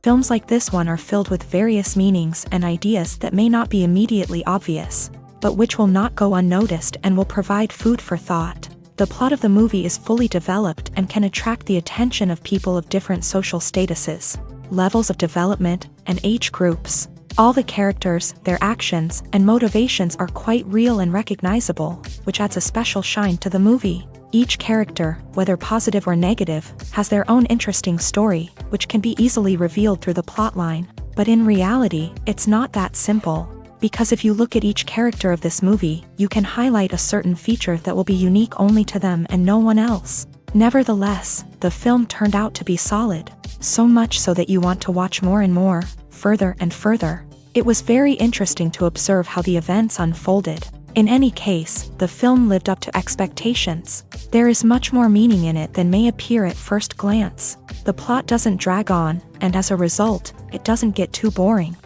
Films like this one are filled with various meanings and ideas that may not be immediately obvious, but which will not go unnoticed and will provide food for thought. The plot of the movie is fully developed and can attract the attention of people of different social statuses, levels of development, and age groups. All the characters, their actions, and motivations are quite real and recognizable, which adds a special shine to the movie. Each character, whether positive or negative, has their own interesting story, which can be easily revealed through the plotline. But in reality, it's not that simple. Because if you look at each character of this movie, you can highlight a certain feature that will be unique only to them and no one else. Nevertheless, the film turned out to be solid. So much so that you want to watch more and more, further and further. It was very interesting to observe how the events unfolded. In any case, the film lived up to expectations. There is much more meaning in it than may appear at first glance. The plot doesn't drag on, and as a result, it doesn't get too boring.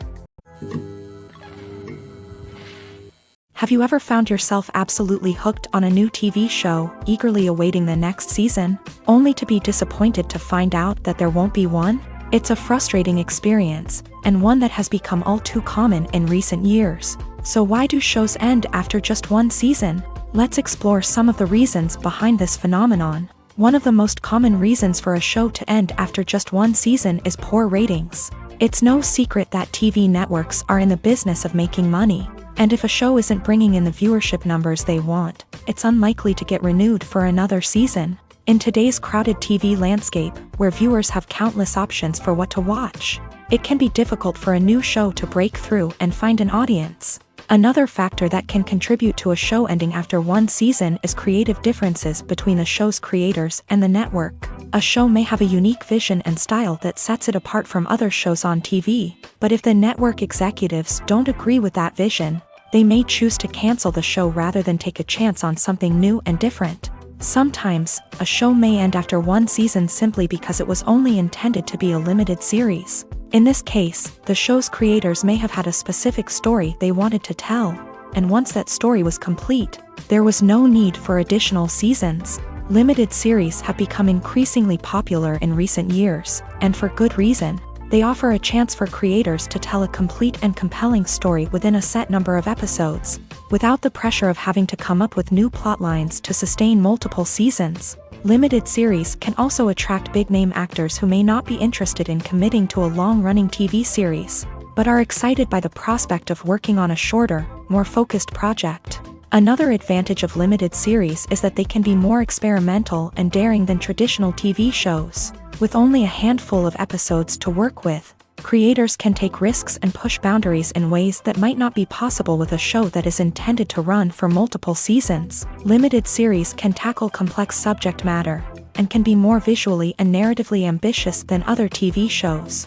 Have you ever found yourself absolutely hooked on a new TV show, eagerly awaiting the next season, only to be disappointed to find out that there won't be one? It's a frustrating experience, and one that has become all too common in recent years. So why do shows end after just one season? Let's explore some of the reasons behind this phenomenon. One of the most common reasons for a show to end after just one season is poor ratings. It's no secret that TV networks are in the business of making money, and if a show isn't bringing in the viewership numbers they want, it's unlikely to get renewed for another season. In today's crowded TV landscape, where viewers have countless options for what to watch, it can be difficult for a new show to break through and find an audience. Another factor that can contribute to a show ending after one season is creative differences between the show's creators and the network. A show may have a unique vision and style that sets it apart from other shows on TV, but if the network executives don't agree with that vision, they may choose to cancel the show rather than take a chance on something new and different. Sometimes, a show may end after one season simply because it was only intended to be a limited series. In this case, the show's creators may have had a specific story they wanted to tell, and once that story was complete, there was no need for additional seasons. Limited series have become increasingly popular in recent years, and for good reason. They offer a chance for creators to tell a complete and compelling story within a set number of episodes, without the pressure of having to come up with new plotlines to sustain multiple seasons. Limited series can also attract big-name actors who may not be interested in committing to a long-running TV series, but are excited by the prospect of working on a shorter, more focused project. Another advantage of limited series is that they can be more experimental and daring than traditional TV shows. With only a handful of episodes to work with, creators can take risks and push boundaries in ways that might not be possible with a show that is intended to run for multiple seasons. Limited series can tackle complex subject matter, and can be more visually and narratively ambitious than other TV shows.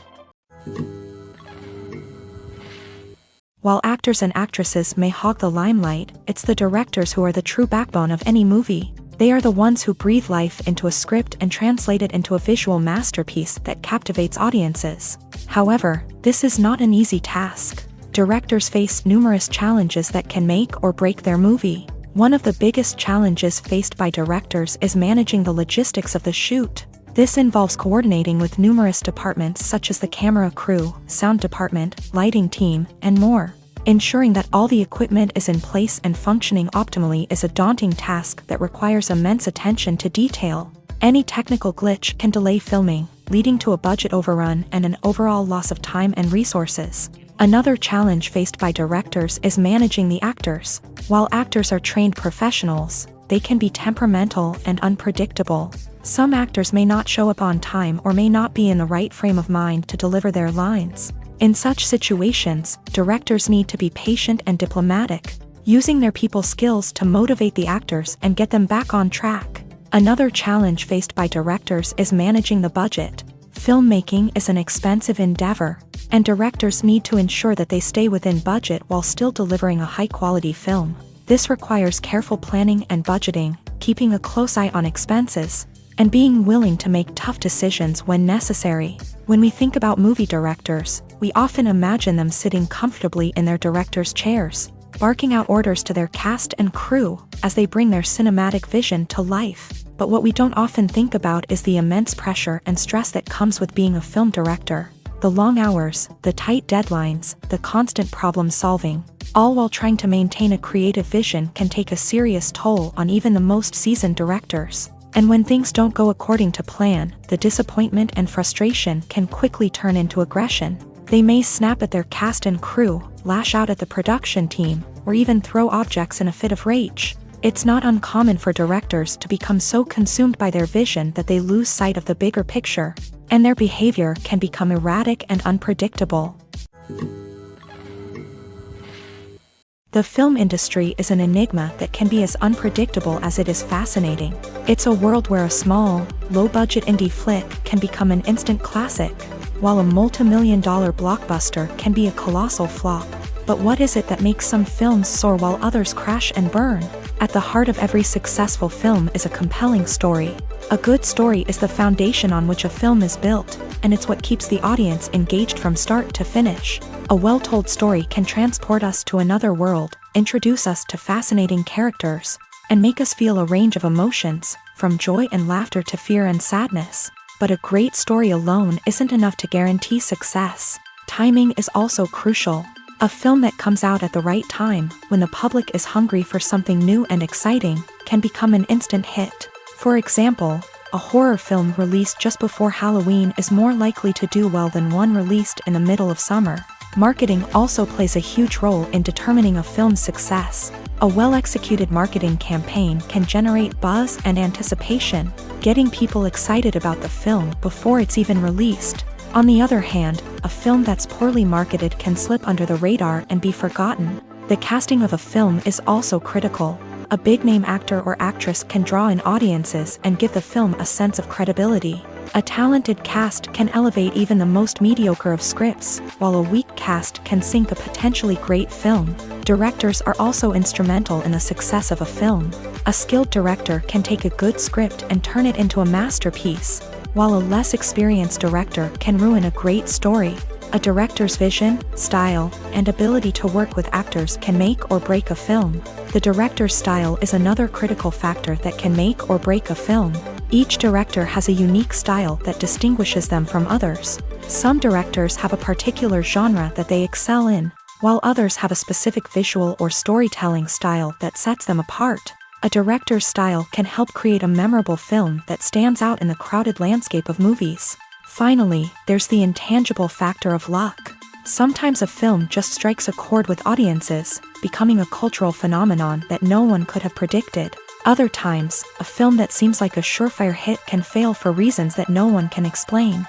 While actors and actresses may hog the limelight, it's the directors who are the true backbone of any movie. They are the ones who breathe life into a script and translate it into a visual masterpiece that captivates audiences. However, this is not an easy task. Directors face numerous challenges that can make or break their movie. One of the biggest challenges faced by directors is managing the logistics of the shoot. This involves coordinating with numerous departments such as the camera crew, sound department, lighting team, and more. Ensuring that all the equipment is in place and functioning optimally is a daunting task that requires immense attention to detail. Any technical glitch can delay filming, leading to a budget overrun and an overall loss of time and resources. Another challenge faced by directors is managing the actors. While actors are trained professionals, they can be temperamental and unpredictable. Some actors may not show up on time or may not be in the right frame of mind to deliver their lines. In such situations, directors need to be patient and diplomatic, using their people skills to motivate the actors and get them back on track. Another challenge faced by directors is managing the budget. Filmmaking is an expensive endeavor, and directors need to ensure that they stay within budget while still delivering a high-quality film. This requires careful planning and budgeting, keeping a close eye on expenses, and being willing to make tough decisions when necessary. When we think about movie directors, we often imagine them sitting comfortably in their director's chairs, barking out orders to their cast and crew as they bring their cinematic vision to life. But what we don't often think about is the immense pressure and stress that comes with being a film director. The long hours, the tight deadlines, the constant problem solving, all while trying to maintain a creative vision can take a serious toll on even the most seasoned directors. And when things don't go according to plan, the disappointment and frustration can quickly turn into aggression. They may snap at their cast and crew, lash out at the production team, or even throw objects in a fit of rage. It's not uncommon for directors to become so consumed by their vision that they lose sight of the bigger picture, and their behavior can become erratic and unpredictable. The film industry is an enigma that can be as unpredictable as it is fascinating. It's a world where a small, low-budget indie flick can become an instant classic, while a multi-million-dollar blockbuster can be a colossal flop. But what is it that makes some films soar while others crash and burn? At the heart of every successful film is a compelling story. A good story is the foundation on which a film is built, and it's what keeps the audience engaged from start to finish. A well-told story can transport us to another world, introduce us to fascinating characters, and make us feel a range of emotions, from joy and laughter to fear and sadness. But a great story alone isn't enough to guarantee success. Timing is also crucial. A film that comes out at the right time, when the public is hungry for something new and exciting, can become an instant hit. For example, a horror film released just before Halloween is more likely to do well than one released in the middle of summer. Marketing also plays a huge role in determining a film's success. A well-executed marketing campaign can generate buzz and anticipation, getting people excited about the film before it's even released. On the other hand, a film that's poorly marketed can slip under the radar and be forgotten. The casting of a film is also critical. A big-name actor or actress can draw in audiences and give the film a sense of credibility. A talented cast can elevate even the most mediocre of scripts, while a weak cast can sink a potentially great film. Directors are also instrumental in the success of a film. A skilled director can take a good script and turn it into a masterpiece, while a less experienced director can ruin a great story. A director's vision, style, and ability to work with actors can make or break a film. The director's style is another critical factor that can make or break a film. Each director has a unique style that distinguishes them from others. Some directors have a particular genre that they excel in, while others have a specific visual or storytelling style that sets them apart. A director's style can help create a memorable film that stands out in the crowded landscape of movies. Finally, there's the intangible factor of luck. Sometimes a film just strikes a chord with audiences, becoming a cultural phenomenon that no one could have predicted. Other times, a film that seems like a surefire hit can fail for reasons that no one can explain.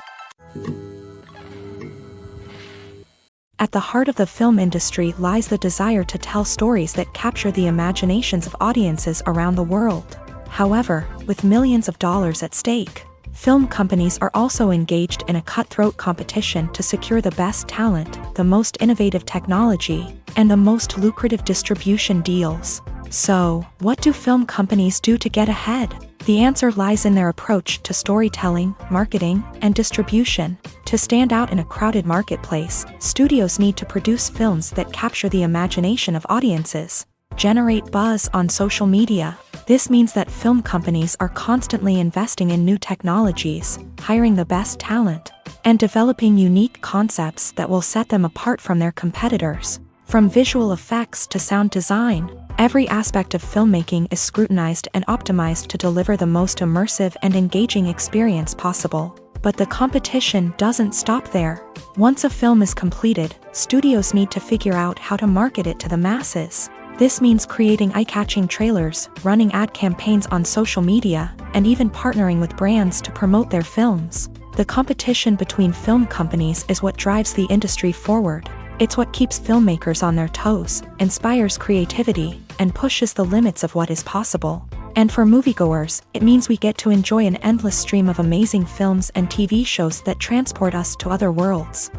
At the heart of the film industry lies the desire to tell stories that capture the imaginations of audiences around the world. However, with millions of dollars at stake, film companies are also engaged in a cutthroat competition to secure the best talent, the most innovative technology, and the most lucrative distribution deals. So, what do film companies do to get ahead? The answer lies in their approach to storytelling, marketing, and distribution. To stand out in a crowded marketplace, studios need to produce films that capture the imagination of audiences, generate buzz on social media. This means that film companies are constantly investing in new technologies, hiring the best talent, and developing unique concepts that will set them apart from their competitors. From visual effects to sound design, every aspect of filmmaking is scrutinized and optimized to deliver the most immersive and engaging experience possible. But the competition doesn't stop there. Once a film is completed, studios need to figure out how to market it to the masses. This means creating eye-catching trailers, running ad campaigns on social media, and even partnering with brands to promote their films. The competition between film companies is what drives the industry forward. It's what keeps filmmakers on their toes, inspires creativity, and pushes the limits of what is possible. And for moviegoers, it means we get to enjoy an endless stream of amazing films and TV shows that transport us to other worlds.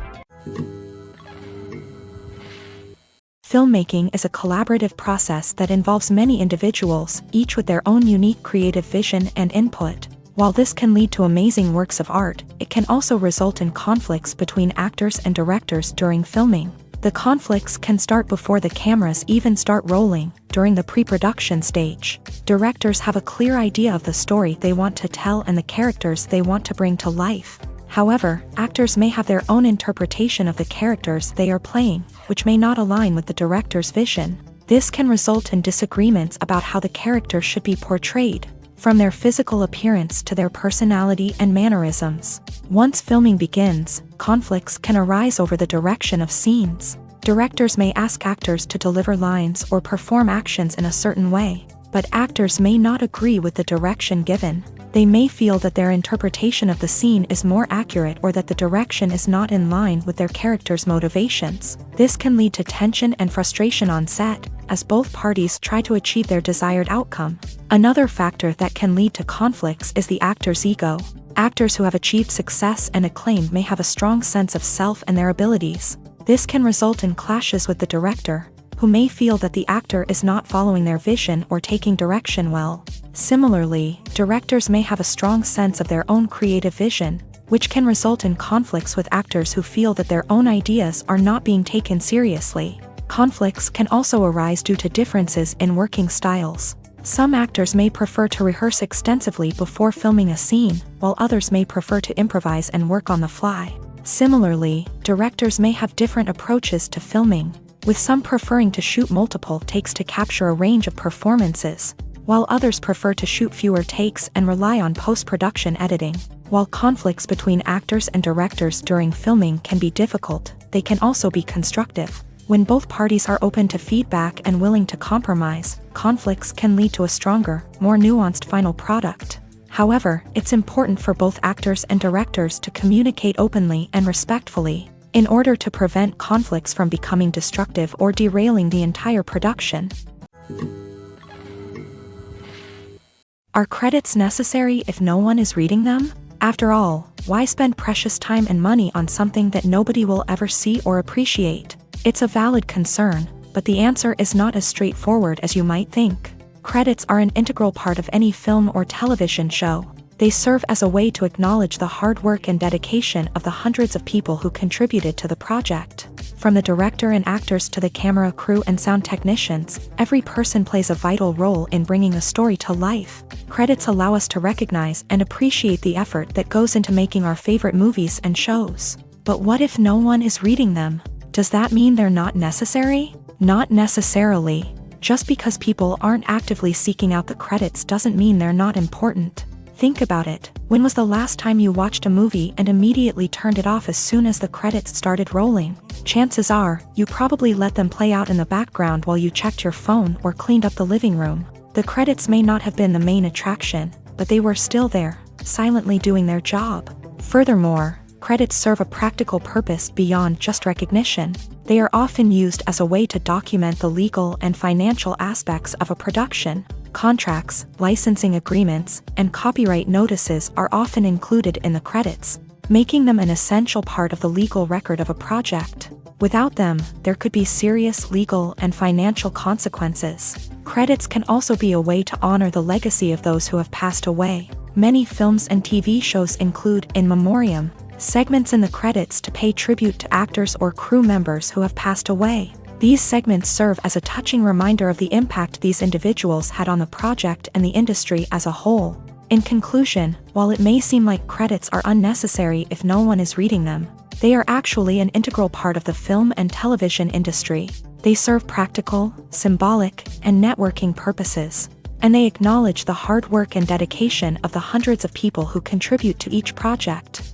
Filmmaking is a collaborative process that involves many individuals, each with their own unique creative vision and input. While this can lead to amazing works of art, it can also result in conflicts between actors and directors during filming. The conflicts can start before the cameras even start rolling, during the pre-production stage. Directors have a clear idea of the story they want to tell and the characters they want to bring to life. However, actors may have their own interpretation of the characters they are playing, which may not align with the director's vision. This can result in disagreements about how the character should be portrayed, from their physical appearance to their personality and mannerisms. Once filming begins, conflicts can arise over the direction of scenes. Directors may ask actors to deliver lines or perform actions in a certain way, but actors may not agree with the direction given. They may feel that their interpretation of the scene is more accurate or that the direction is not in line with their character's motivations. This can lead to tension and frustration on set, as both parties try to achieve their desired outcome. Another factor that can lead to conflicts is the actor's ego. Actors who have achieved success and acclaim may have a strong sense of self and their abilities. This can result in clashes with the director, who may feel that the actor is not following their vision or taking direction well. Similarly, directors may have a strong sense of their own creative vision, which can result in conflicts with actors who feel that their own ideas are not being taken seriously. Conflicts can also arise due to differences in working styles. Some actors may prefer to rehearse extensively before filming a scene, while others may prefer to improvise and work on the fly. Similarly, directors may have different approaches to filming, with some preferring to shoot multiple takes to capture a range of performances, while others prefer to shoot fewer takes and rely on post-production editing. While conflicts between actors and directors during filming can be difficult, they can also be constructive. When both parties are open to feedback and willing to compromise, conflicts can lead to a stronger, more nuanced final product. However, it's important for both actors and directors to communicate openly and respectfully, in order to prevent conflicts from becoming destructive or derailing the entire production. Are credits necessary if no one is reading them? After all, why spend precious time and money on something that nobody will ever see or appreciate? It's a valid concern, but the answer is not as straightforward as you might think. Credits are an integral part of any film or television show. They serve as a way to acknowledge the hard work and dedication of the hundreds of people who contributed to the project. From the director and actors to the camera crew and sound technicians, every person plays a vital role in bringing a story to life. Credits allow us to recognize and appreciate the effort that goes into making our favorite movies and shows. But what if no one is reading them? Does that mean they're not necessary? Not necessarily. Just because people aren't actively seeking out the credits doesn't mean they're not important. Think about it. When was the last time you watched a movie and immediately turned it off as soon as the credits started rolling? Chances are, you probably let them play out in the background while you checked your phone or cleaned up the living room. The credits may not have been the main attraction, but they were still there, silently doing their job. Furthermore, credits serve a practical purpose beyond just recognition. They are often used as a way to document the legal and financial aspects of a production. Contracts, licensing agreements, and copyright notices are often included in the credits, making them an essential part of the legal record of a project. Without them, there could be serious legal and financial consequences. Credits can also be a way to honor the legacy of those who have passed away. Many films and TV shows include in memoriam segments in the credits to pay tribute to actors or crew members who have passed away. These segments serve as a touching reminder of the impact these individuals had on the project and the industry as a whole. In conclusion, while it may seem like credits are unnecessary if no one is reading them, they are actually an integral part of the film and television industry. They serve practical, symbolic, and networking purposes, and they acknowledge the hard work and dedication of the hundreds of people who contribute to each project.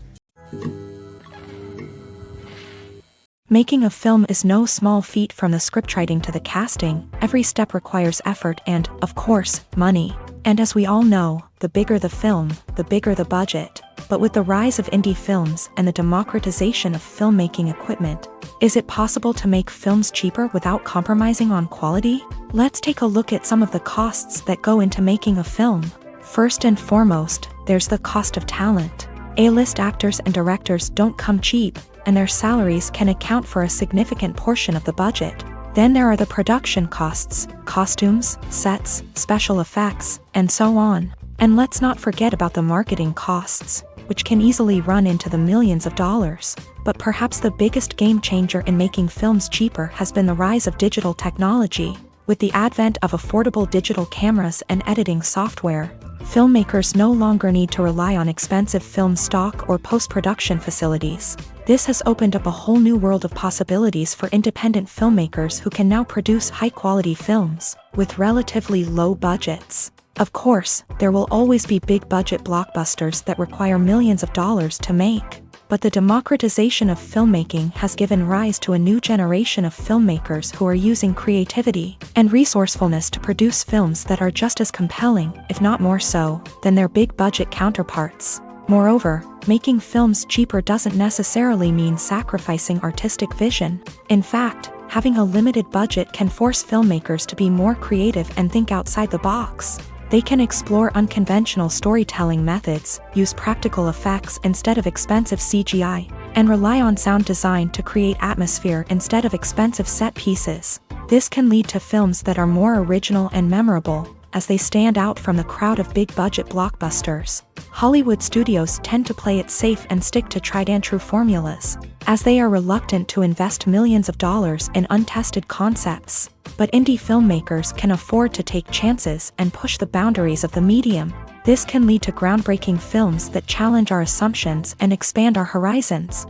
Making a film is no small feat. From the scriptwriting to the casting, every step requires effort and, of course, money. And as we all know, the bigger the film, the bigger the budget. But with the rise of indie films and the democratization of filmmaking equipment, is it possible to make films cheaper without compromising on quality? Let's take a look at some of the costs that go into making a film. First and foremost, there's the cost of talent. A-list actors and directors don't come cheap, and their salaries can account for a significant portion of the budget. Then there are the production costs, costumes, sets, special effects, and so on. And let's not forget about the marketing costs, which can easily run into the millions of dollars. But perhaps the biggest game changer in making films cheaper has been the rise of digital technology. With the advent of affordable digital cameras and editing software, Filmmakers no longer need to rely on expensive film stock or post-production facilities. This has opened up a whole new world of possibilities for independent filmmakers who can now produce high-quality films with relatively low budgets. Of course, there will always be big-budget blockbusters that require millions of dollars to make. But the democratization of filmmaking has given rise to a new generation of filmmakers who are using creativity and resourcefulness to produce films that are just as compelling, if not more so, than their big-budget counterparts. Moreover, making films cheaper doesn't necessarily mean sacrificing artistic vision. In fact, having a limited budget can force filmmakers to be more creative and think outside the box. They can explore unconventional storytelling methods, use practical effects instead of expensive CGI, and rely on sound design to create atmosphere instead of expensive set pieces. This can lead to films that are more original and memorable, as they stand out from the crowd of big-budget blockbusters. Hollywood studios tend to play it safe and stick to tried-and-true formulas, as they are reluctant to invest millions of dollars in untested concepts. But indie filmmakers can afford to take chances and push the boundaries of the medium. This can lead to groundbreaking films that challenge our assumptions and expand our horizons.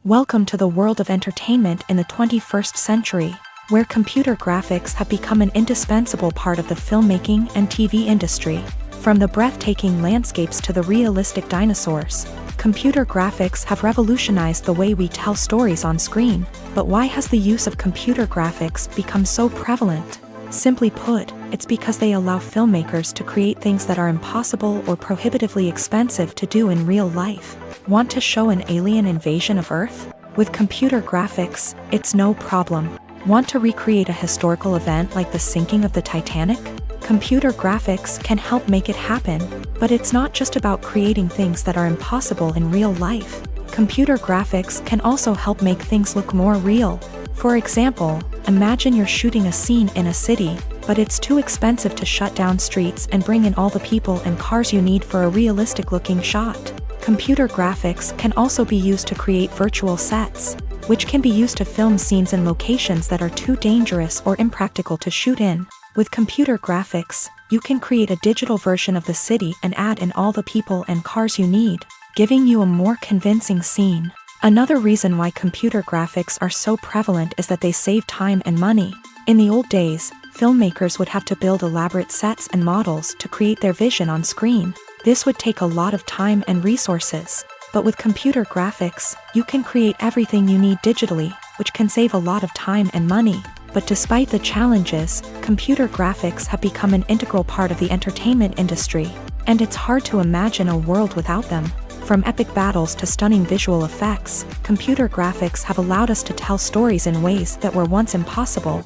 Welcome to the world of entertainment in the 21st century, where computer graphics have become an indispensable part of the filmmaking and TV industry. From the breathtaking landscapes to the realistic dinosaurs, computer graphics have revolutionized the way we tell stories on screen. But why has the use of computer graphics become so prevalent? Simply put, it's because they allow filmmakers to create things that are impossible or prohibitively expensive to do in real life. Want to show an alien invasion of Earth? With computer graphics, it's no problem. Want to recreate a historical event like the sinking of the Titanic? Computer graphics can help make it happen, but it's not just about creating things that are impossible in real life. Computer graphics can also help make things look more real. For example, imagine you're shooting a scene in a city, but it's too expensive to shut down streets and bring in all the people and cars you need for a realistic-looking shot. Computer graphics can also be used to create virtual sets, which can be used to film scenes in locations that are too dangerous or impractical to shoot in. With computer graphics, you can create a digital version of the city and add in all the people and cars you need, giving you a more convincing scene. Another reason why computer graphics are so prevalent is that they save time and money. In the old days, filmmakers would have to build elaborate sets and models to create their vision on screen. This would take a lot of time and resources. But with computer graphics, you can create everything you need digitally, which can save a lot of time and money. But despite the challenges, computer graphics have become an integral part of the entertainment industry, and it's hard to imagine a world without them. From epic battles to stunning visual effects, computer graphics have allowed us to tell stories in ways that were once impossible.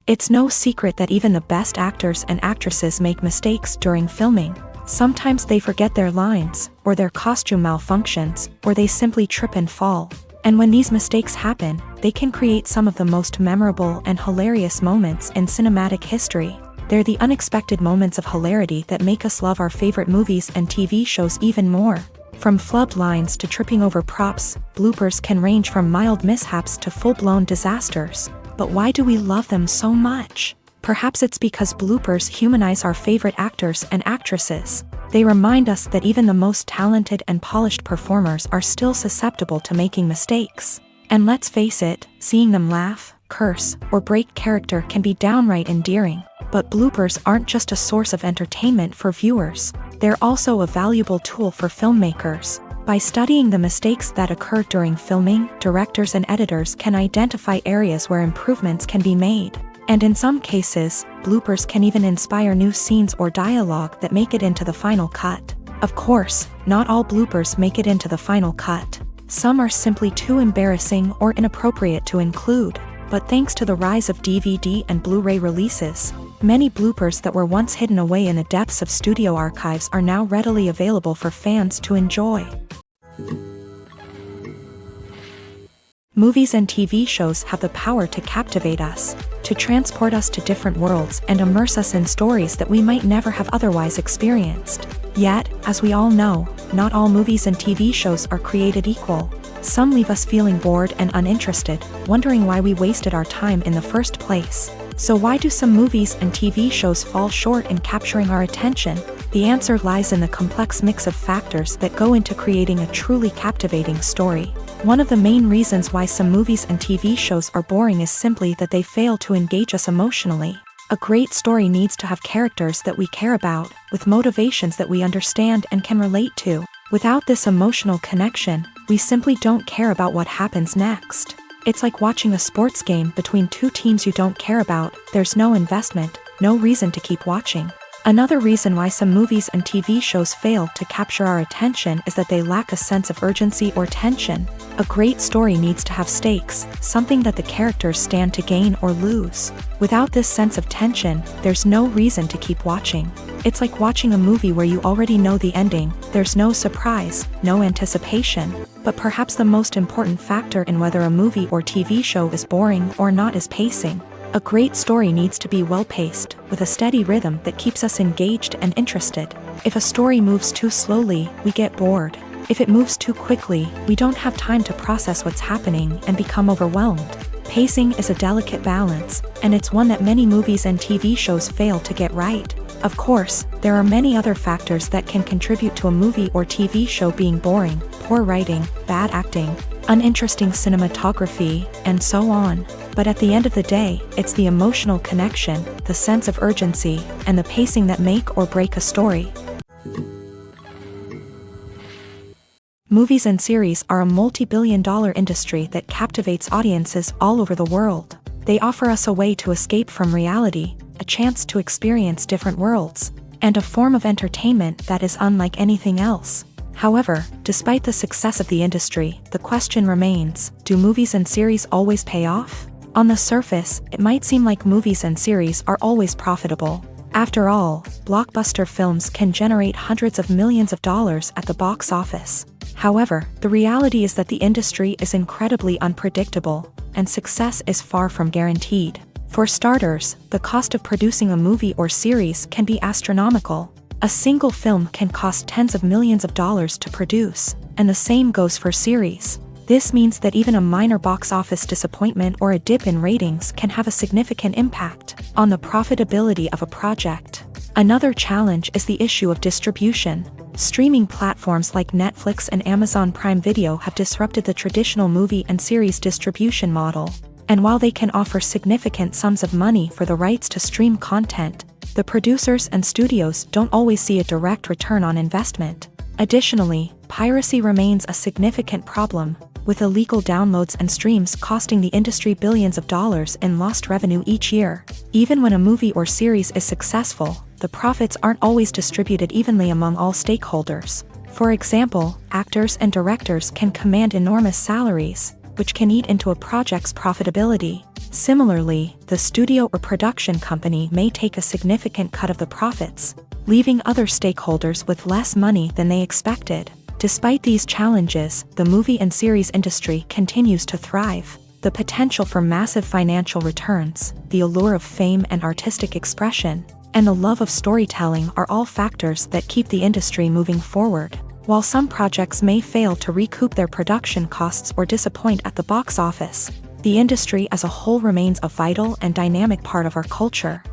It's no secret that even the best actors and actresses make mistakes during filming. Sometimes they forget their lines, or their costume malfunctions, or they simply trip and fall. And when these mistakes happen, they can create some of the most memorable and hilarious moments in cinematic history. They're the unexpected moments of hilarity that make us love our favorite movies and TV shows even more. From flubbed lines to tripping over props, bloopers can range from mild mishaps to full-blown disasters. But why do we love them so much? Perhaps it's because bloopers humanize our favorite actors and actresses. They remind us that even the most talented and polished performers are still susceptible to making mistakes. And let's face it, seeing them laugh, curse, or break character can be downright endearing. But bloopers aren't just a source of entertainment for viewers. They're also a valuable tool for filmmakers. By studying the mistakes that occur during filming, directors and editors can identify areas where improvements can be made. And in some cases, bloopers can even inspire new scenes or dialogue that make it into the final cut. Of course, not all bloopers make it into the final cut. Some are simply too embarrassing or inappropriate to include. But thanks to the rise of DVD and Blu-ray releases, many bloopers that were once hidden away in the depths of studio archives are now readily available for fans to enjoy. Movies and TV shows have the power to captivate us, to transport us to different worlds and immerse us in stories that we might never have otherwise experienced. Yet, as we all know, not all movies and TV shows are created equal. Some leave us feeling bored and uninterested, wondering why we wasted our time in the first place. So why do some movies and TV shows fall short in capturing our attention? The answer lies in the complex mix of factors that go into creating a truly captivating story. One of the main reasons why some movies and TV shows are boring is simply that they fail to engage us emotionally. A great story needs to have characters that we care about, with motivations that we understand and can relate to. Without this emotional connection, we simply don't care about what happens next. It's like watching a sports game between two teams you don't care about. There's no investment, no reason to keep watching. Another reason why some movies and TV shows fail to capture our attention is that they lack a sense of urgency or tension. A great story needs to have stakes, something that the characters stand to gain or lose. Without this sense of tension, there's no reason to keep watching. It's like watching a movie where you already know the ending. There's no surprise, no anticipation. But perhaps the most important factor in whether a movie or TV show is boring or not is pacing. A great story needs to be well-paced, with a steady rhythm that keeps us engaged and interested. If a story moves too slowly, we get bored. If it moves too quickly, we don't have time to process what's happening and become overwhelmed. Pacing is a delicate balance, and it's one that many movies and TV shows fail to get right. Of course, there are many other factors that can contribute to a movie or TV show being boring: poor writing, bad acting, uninteresting cinematography, and so on. But at the end of the day, it's the emotional connection, the sense of urgency, and the pacing that make or break a story. Movies and series are a multi-billion-dollar industry that captivates audiences all over the world. They offer us a way to escape from reality, a chance to experience different worlds, and a form of entertainment that is unlike anything else. However, despite the success of the industry, the question remains, do movies and series always pay off? On the surface, it might seem like movies and series are always profitable. After all, blockbuster films can generate hundreds of millions of dollars at the box office. However, the reality is that the industry is incredibly unpredictable, and success is far from guaranteed. For starters, the cost of producing a movie or series can be astronomical. A single film can cost tens of millions of dollars to produce, and the same goes for series. This means that even a minor box office disappointment or a dip in ratings can have a significant impact on the profitability of a project. Another challenge is the issue of distribution. Streaming platforms like Netflix and Amazon Prime Video have disrupted the traditional movie and series distribution model. And while they can offer significant sums of money for the rights to stream content, the producers and studios don't always see a direct return on investment. Additionally, piracy remains a significant problem, with illegal downloads and streams costing the industry billions of dollars in lost revenue each year. Even when a movie or series is successful, the profits aren't always distributed evenly among all stakeholders. For example, actors and directors can command enormous salaries, which can eat into a project's profitability. Similarly, the studio or production company may take a significant cut of the profits, leaving other stakeholders with less money than they expected. Despite these challenges, the movie and series industry continues to thrive. The potential for massive financial returns, the allure of fame and artistic expression, and the love of storytelling are all factors that keep the industry moving forward. While some projects may fail to recoup their production costs or disappoint at the box office, the industry as a whole remains a vital and dynamic part of our culture.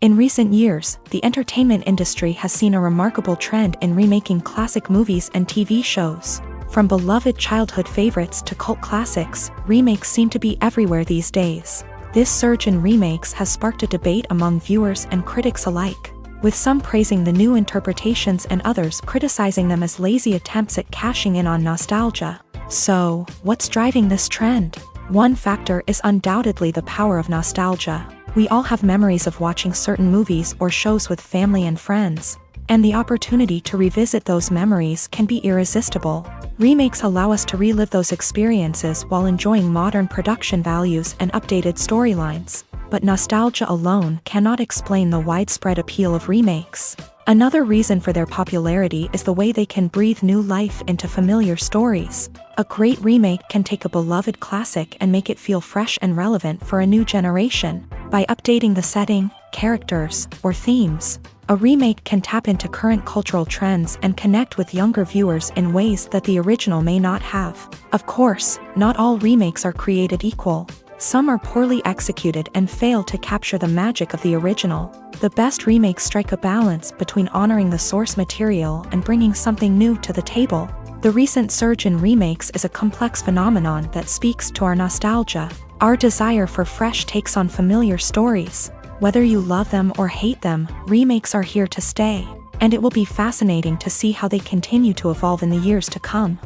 In recent years, the entertainment industry has seen a remarkable trend in remaking classic movies and TV shows. From beloved childhood favorites to cult classics, remakes seem to be everywhere these days. This surge in remakes has sparked a debate among viewers and critics alike, with some praising the new interpretations and others criticizing them as lazy attempts at cashing in on nostalgia. So, what's driving this trend? One factor is undoubtedly the power of nostalgia. We all have memories of watching certain movies or shows with family and friends, and the opportunity to revisit those memories can be irresistible. Remakes allow us to relive those experiences while enjoying modern production values and updated storylines. But nostalgia alone cannot explain the widespread appeal of remakes. Another reason for their popularity is the way they can breathe new life into familiar stories. A great remake can take a beloved classic and make it feel fresh and relevant for a new generation. By updating the setting, characters, or themes. A remake can tap into current cultural trends and connect with younger viewers in ways that the original may not have. Of course, not all remakes are created equal. Some are poorly executed and fail to capture the magic of the original. The best remakes strike a balance between honoring the source material and bringing something new to the table. The recent surge in remakes is a complex phenomenon that speaks to our nostalgia, our desire for fresh takes on familiar stories. Whether you love them or hate them, remakes are here to stay, and it will be fascinating to see how they continue to evolve in the years to come.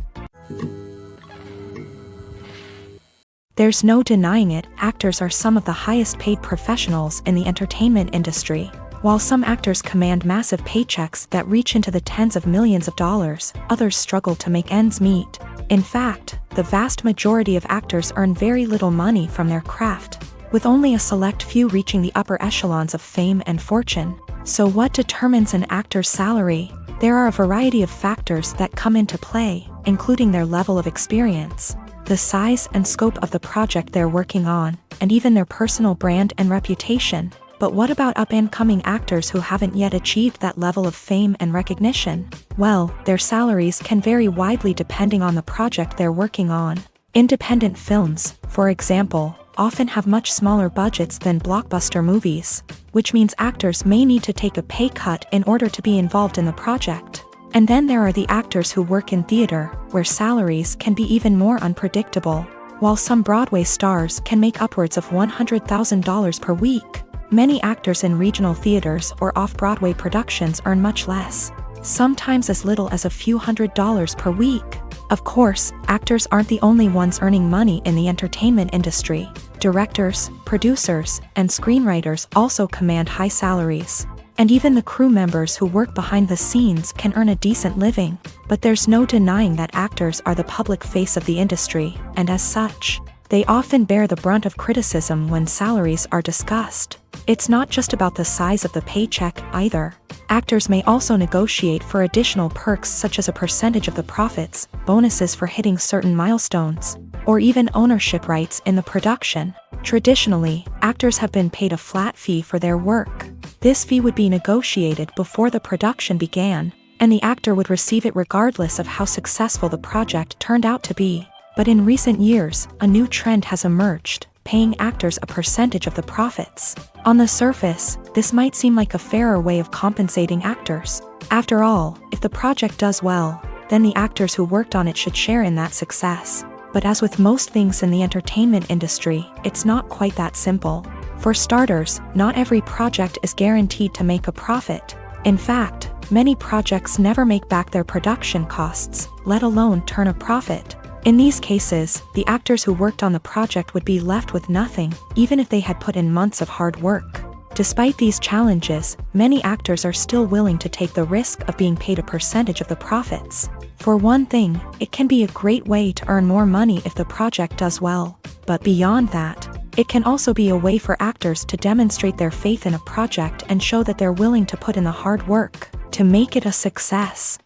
There's no denying it, actors are some of the highest paid professionals in the entertainment industry. While some actors command massive paychecks that reach into the tens of millions of dollars, others struggle to make ends meet. In fact, the vast majority of actors earn very little money from their craft, with only a select few reaching the upper echelons of fame and fortune. So what determines an actor's salary? There are a variety of factors that come into play, including their level of experience, the size and scope of the project they're working on, and even their personal brand and reputation. But what about up-and-coming actors who haven't yet achieved that level of fame and recognition? Well, their salaries can vary widely depending on the project they're working on. Independent films, for example, often have much smaller budgets than blockbuster movies, which means actors may need to take a pay cut in order to be involved in the project. And then there are the actors who work in theater, where salaries can be even more unpredictable. While some Broadway stars can make upwards of $100,000 per week, many actors in regional theaters or off-Broadway productions earn much less, sometimes as little as a few $100s per week. Of course, actors aren't the only ones earning money in the entertainment industry. Directors, producers, and screenwriters also command high salaries. And even the crew members who work behind the scenes can earn a decent living. But there's no denying that actors are the public face of the industry, and as such, they often bear the brunt of criticism when salaries are discussed. It's not just about the size of the paycheck either. Actors may also negotiate for additional perks such as a percentage of the profits, bonuses for hitting certain milestones, or even ownership rights in the production. Traditionally, actors have been paid a flat fee for their work. This fee would be negotiated before the production began, and the actor would receive it regardless of how successful the project turned out to be. But in recent years, a new trend has emerged, paying actors a percentage of the profits. On the surface, this might seem like a fairer way of compensating actors. After all, if the project does well, then the actors who worked on it should share in that success. But as with most things in the entertainment industry, it's not quite that simple. For starters, not every project is guaranteed to make a profit. In fact, many projects never make back their production costs, let alone turn a profit. In these cases, the actors who worked on the project would be left with nothing, even if they had put in months of hard work. Despite these challenges, many actors are still willing to take the risk of being paid a percentage of the profits. For one thing, it can be a great way to earn more money if the project does well. But beyond that, it can also be a way for actors to demonstrate their faith in a project and show that they're willing to put in the hard work to make it a success.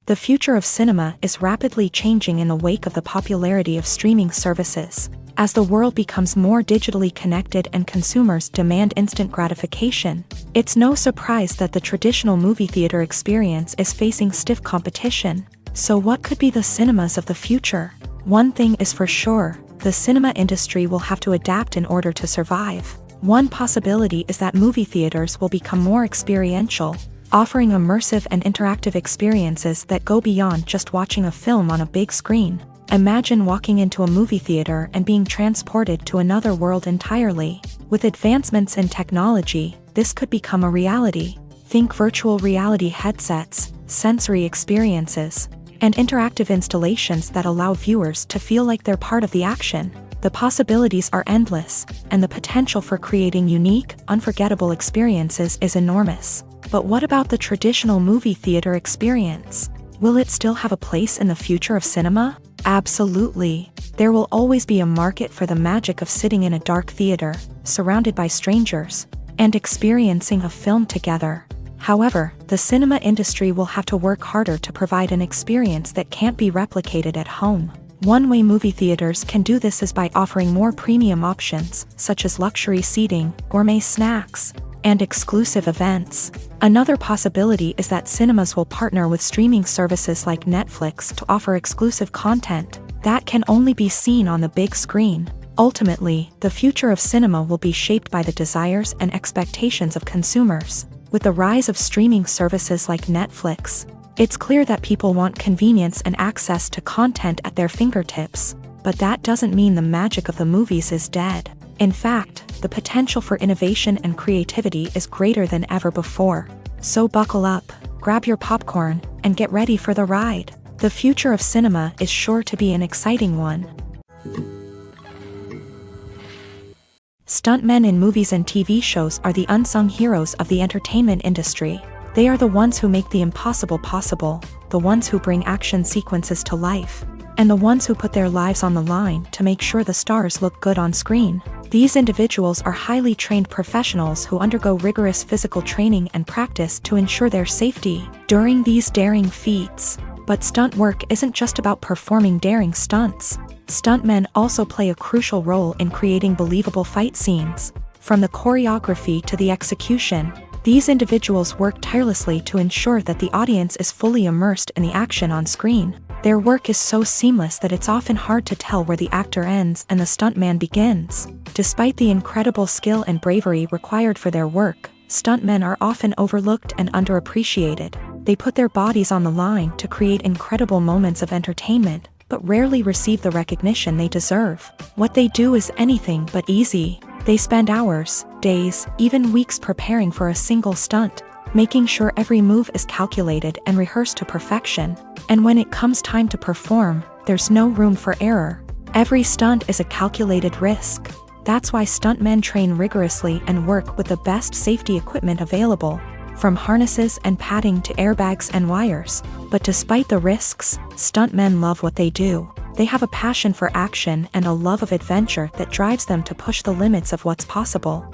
The future of cinema is rapidly changing in the wake of the popularity of streaming services. As the world becomes more digitally connected and consumers demand instant gratification, it's no surprise that the traditional movie theater experience is facing stiff competition. So what could be the cinemas of the future? One thing is for sure, the cinema industry will have to adapt in order to survive. One possibility is that movie theaters will become more experiential, offering immersive and interactive experiences that go beyond just watching a film on a big screen. Imagine walking into a movie theater and being transported to another world entirely. With advancements in technology, this could become a reality. Think virtual reality headsets, sensory experiences, and interactive installations that allow viewers to feel like they're part of the action. The possibilities are endless, and the potential for creating unique, unforgettable experiences is enormous. But what about the traditional movie theater experience? Will it still have a place in the future of cinema? Absolutely. There will always be a market for the magic of sitting in a dark theater, surrounded by strangers, and experiencing a film together. However, the cinema industry will have to work harder to provide an experience that can't be replicated at home. One way movie theaters can do this is by offering more premium options, such as luxury seating, gourmet snacks, and exclusive events. Another possibility is that cinemas will partner with streaming services like Netflix to offer exclusive content that can only be seen on the big screen. Ultimately, the future of cinema will be shaped by the desires and expectations of consumers. With the rise of streaming services like Netflix, it's clear that people want convenience and access to content at their fingertips. But that doesn't mean the magic of the movies is dead. In fact, the potential for innovation and creativity is greater than ever before. So buckle up, grab your popcorn, and get ready for the ride. The future of cinema is sure to be an exciting one. Stuntmen in movies and TV shows are the unsung heroes of the entertainment industry. They are the ones who make the impossible possible, the ones who bring action sequences to life, and the ones who put their lives on the line to make sure the stars look good on screen. These individuals are highly trained professionals who undergo rigorous physical training and practice to ensure their safety during these daring feats. But stunt work isn't just about performing daring stunts. Stuntmen also play a crucial role in creating believable fight scenes. From the choreography to the execution, these individuals work tirelessly to ensure that the audience is fully immersed in the action on screen. Their work is so seamless that it's often hard to tell where the actor ends and the stuntman begins. Despite the incredible skill and bravery required for their work, stuntmen are often overlooked and underappreciated. They put their bodies on the line to create incredible moments of entertainment, but rarely receive the recognition they deserve. What they do is anything but easy. They spend hours, days, even weeks preparing for a single stunt, making sure every move is calculated and rehearsed to perfection. And when it comes time to perform, there's no room for error. Every stunt is a calculated risk. That's why stuntmen train rigorously and work with the best safety equipment available, from harnesses and padding to airbags and wires. But despite the risks, stuntmen love what they do. They have a passion for action and a love of adventure that drives them to push the limits of what's possible.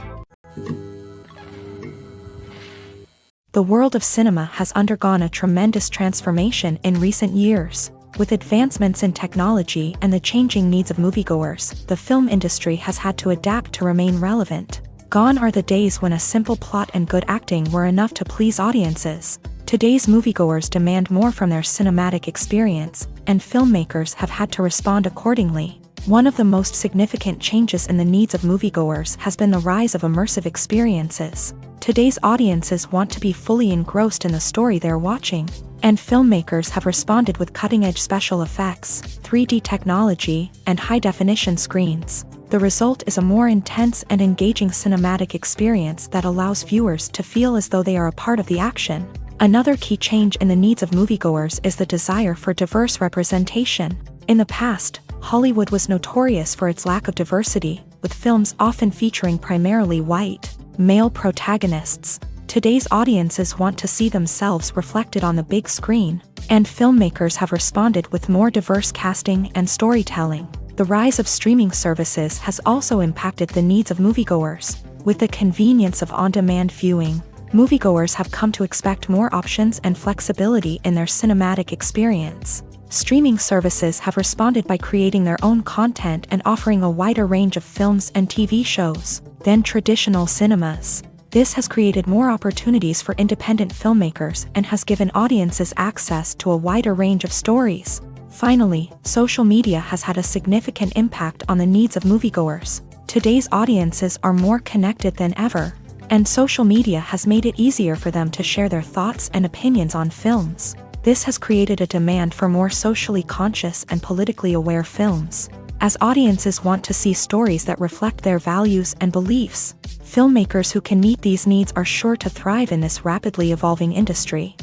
The world of cinema has undergone a tremendous transformation in recent years. With advancements in technology and the changing needs of moviegoers, the film industry has had to adapt to remain relevant. Gone are the days when a simple plot and good acting were enough to please audiences. Today's moviegoers demand more from their cinematic experience, and filmmakers have had to respond accordingly. One of the most significant changes in the needs of moviegoers has been the rise of immersive experiences. Today's audiences want to be fully engrossed in the story they're watching, and filmmakers have responded with cutting-edge special effects, 3D technology, and high-definition screens. The result is a more intense and engaging cinematic experience that allows viewers to feel as though they are a part of the action. Another key change in the needs of moviegoers is the desire for diverse representation. In the past, Hollywood was notorious for its lack of diversity, with films often featuring primarily white, male protagonists. Today's audiences want to see themselves reflected on the big screen, and filmmakers have responded with more diverse casting and storytelling. The rise of streaming services has also impacted the needs of moviegoers. With the convenience of on-demand viewing, moviegoers have come to expect more options and flexibility in their cinematic experience. Streaming services have responded by creating their own content and offering a wider range of films and TV shows than traditional cinemas. This has created more opportunities for independent filmmakers and has given audiences access to a wider range of stories. Finally, social media has had a significant impact on the needs of moviegoers. Today's audiences are more connected than ever, and social media has made it easier for them to share their thoughts and opinions on films. This has created a demand for more socially conscious and politically aware films. As audiences want to see stories that reflect their values and beliefs, filmmakers who can meet these needs are sure to thrive in this rapidly evolving industry.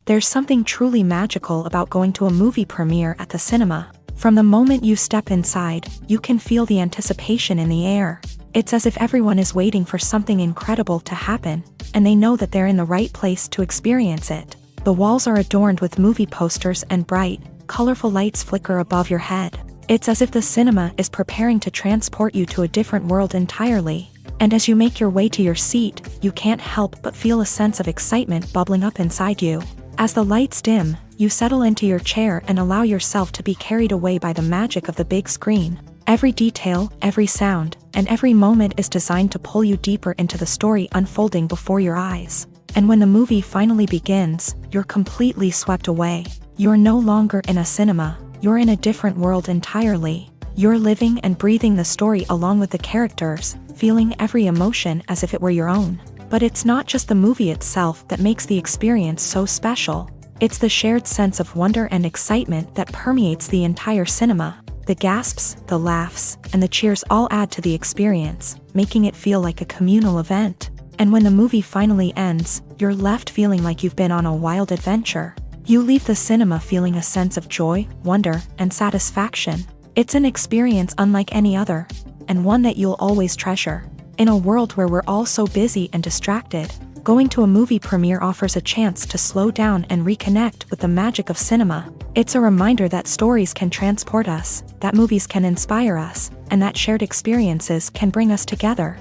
There's something truly magical about going to a movie premiere at the cinema. From the moment you step inside, you can feel the anticipation in the air. It's as if everyone is waiting for something incredible to happen, and they know that they're in the right place to experience it. The walls are adorned with movie posters and bright, colorful lights flicker above your head. It's as if the cinema is preparing to transport you to a different world entirely. And as you make your way to your seat, you can't help but feel a sense of excitement bubbling up inside you. As the lights dim, you settle into your chair and allow yourself to be carried away by the magic of the big screen. Every detail, every sound, and every moment is designed to pull you deeper into the story unfolding before your eyes. And when the movie finally begins, you're completely swept away. You're no longer in a cinema, you're in a different world entirely. You're living and breathing the story along with the characters, feeling every emotion as if it were your own. But it's not just the movie itself that makes the experience so special. It's the shared sense of wonder and excitement that permeates the entire cinema. The gasps, the laughs, and the cheers all add to the experience, making it feel like a communal event. And when the movie finally ends, you're left feeling like you've been on a wild adventure. You leave the cinema feeling a sense of joy, wonder, and satisfaction. It's an experience unlike any other, and one that you'll always treasure. In a world where we're all so busy and distracted, going to a movie premiere offers a chance to slow down and reconnect with the magic of cinema. It's a reminder that stories can transport us, that movies can inspire us, and that shared experiences can bring us together.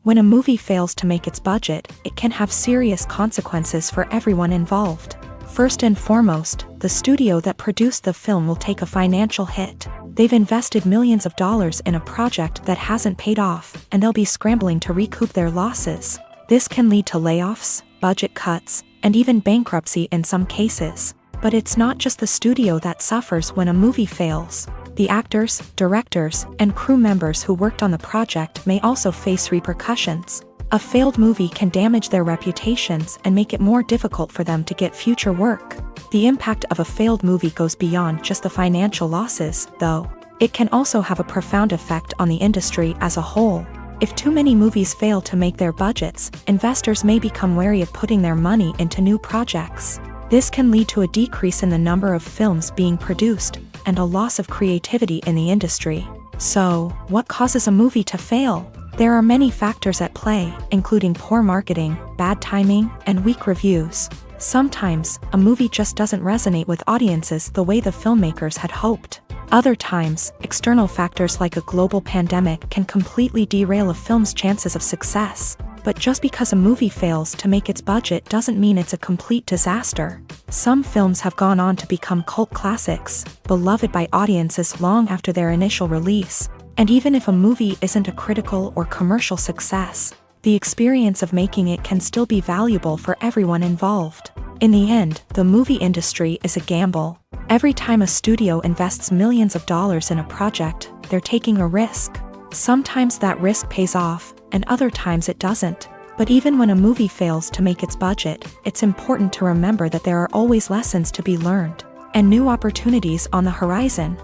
When a movie fails to make its budget, it can have serious consequences for everyone involved. First and foremost, the studio that produced the film will take a financial hit. They've invested millions of dollars in a project that hasn't paid off, and they'll be scrambling to recoup their losses. This can lead to layoffs, budget cuts, and even bankruptcy in some cases. But it's not just the studio that suffers when a movie fails. The actors, directors, and crew members who worked on the project may also face repercussions. A failed movie can damage their reputations and make it more difficult for them to get future work. The impact of a failed movie goes beyond just the financial losses, though. It can also have a profound effect on the industry as a whole. If too many movies fail to make their budgets, investors may become wary of putting their money into new projects. This can lead to a decrease in the number of films being produced, and a loss of creativity in the industry. So, what causes a movie to fail? There are many factors at play, including poor marketing, bad timing, and weak reviews. Sometimes, a movie just doesn't resonate with audiences the way the filmmakers had hoped. Other times, external factors like a global pandemic can completely derail a film's chances of success. But just because a movie fails to make its budget doesn't mean it's a complete disaster. Some films have gone on to become cult classics, beloved by audiences long after their initial release. And even if a movie isn't a critical or commercial success, the experience of making it can still be valuable for everyone involved. In the end, the movie industry is a gamble. Every time a studio invests millions of dollars in a project, they're taking a risk. Sometimes that risk pays off, and other times it doesn't. But even when a movie fails to make its budget, it's important to remember that there are always lessons to be learned, and new opportunities on the horizon.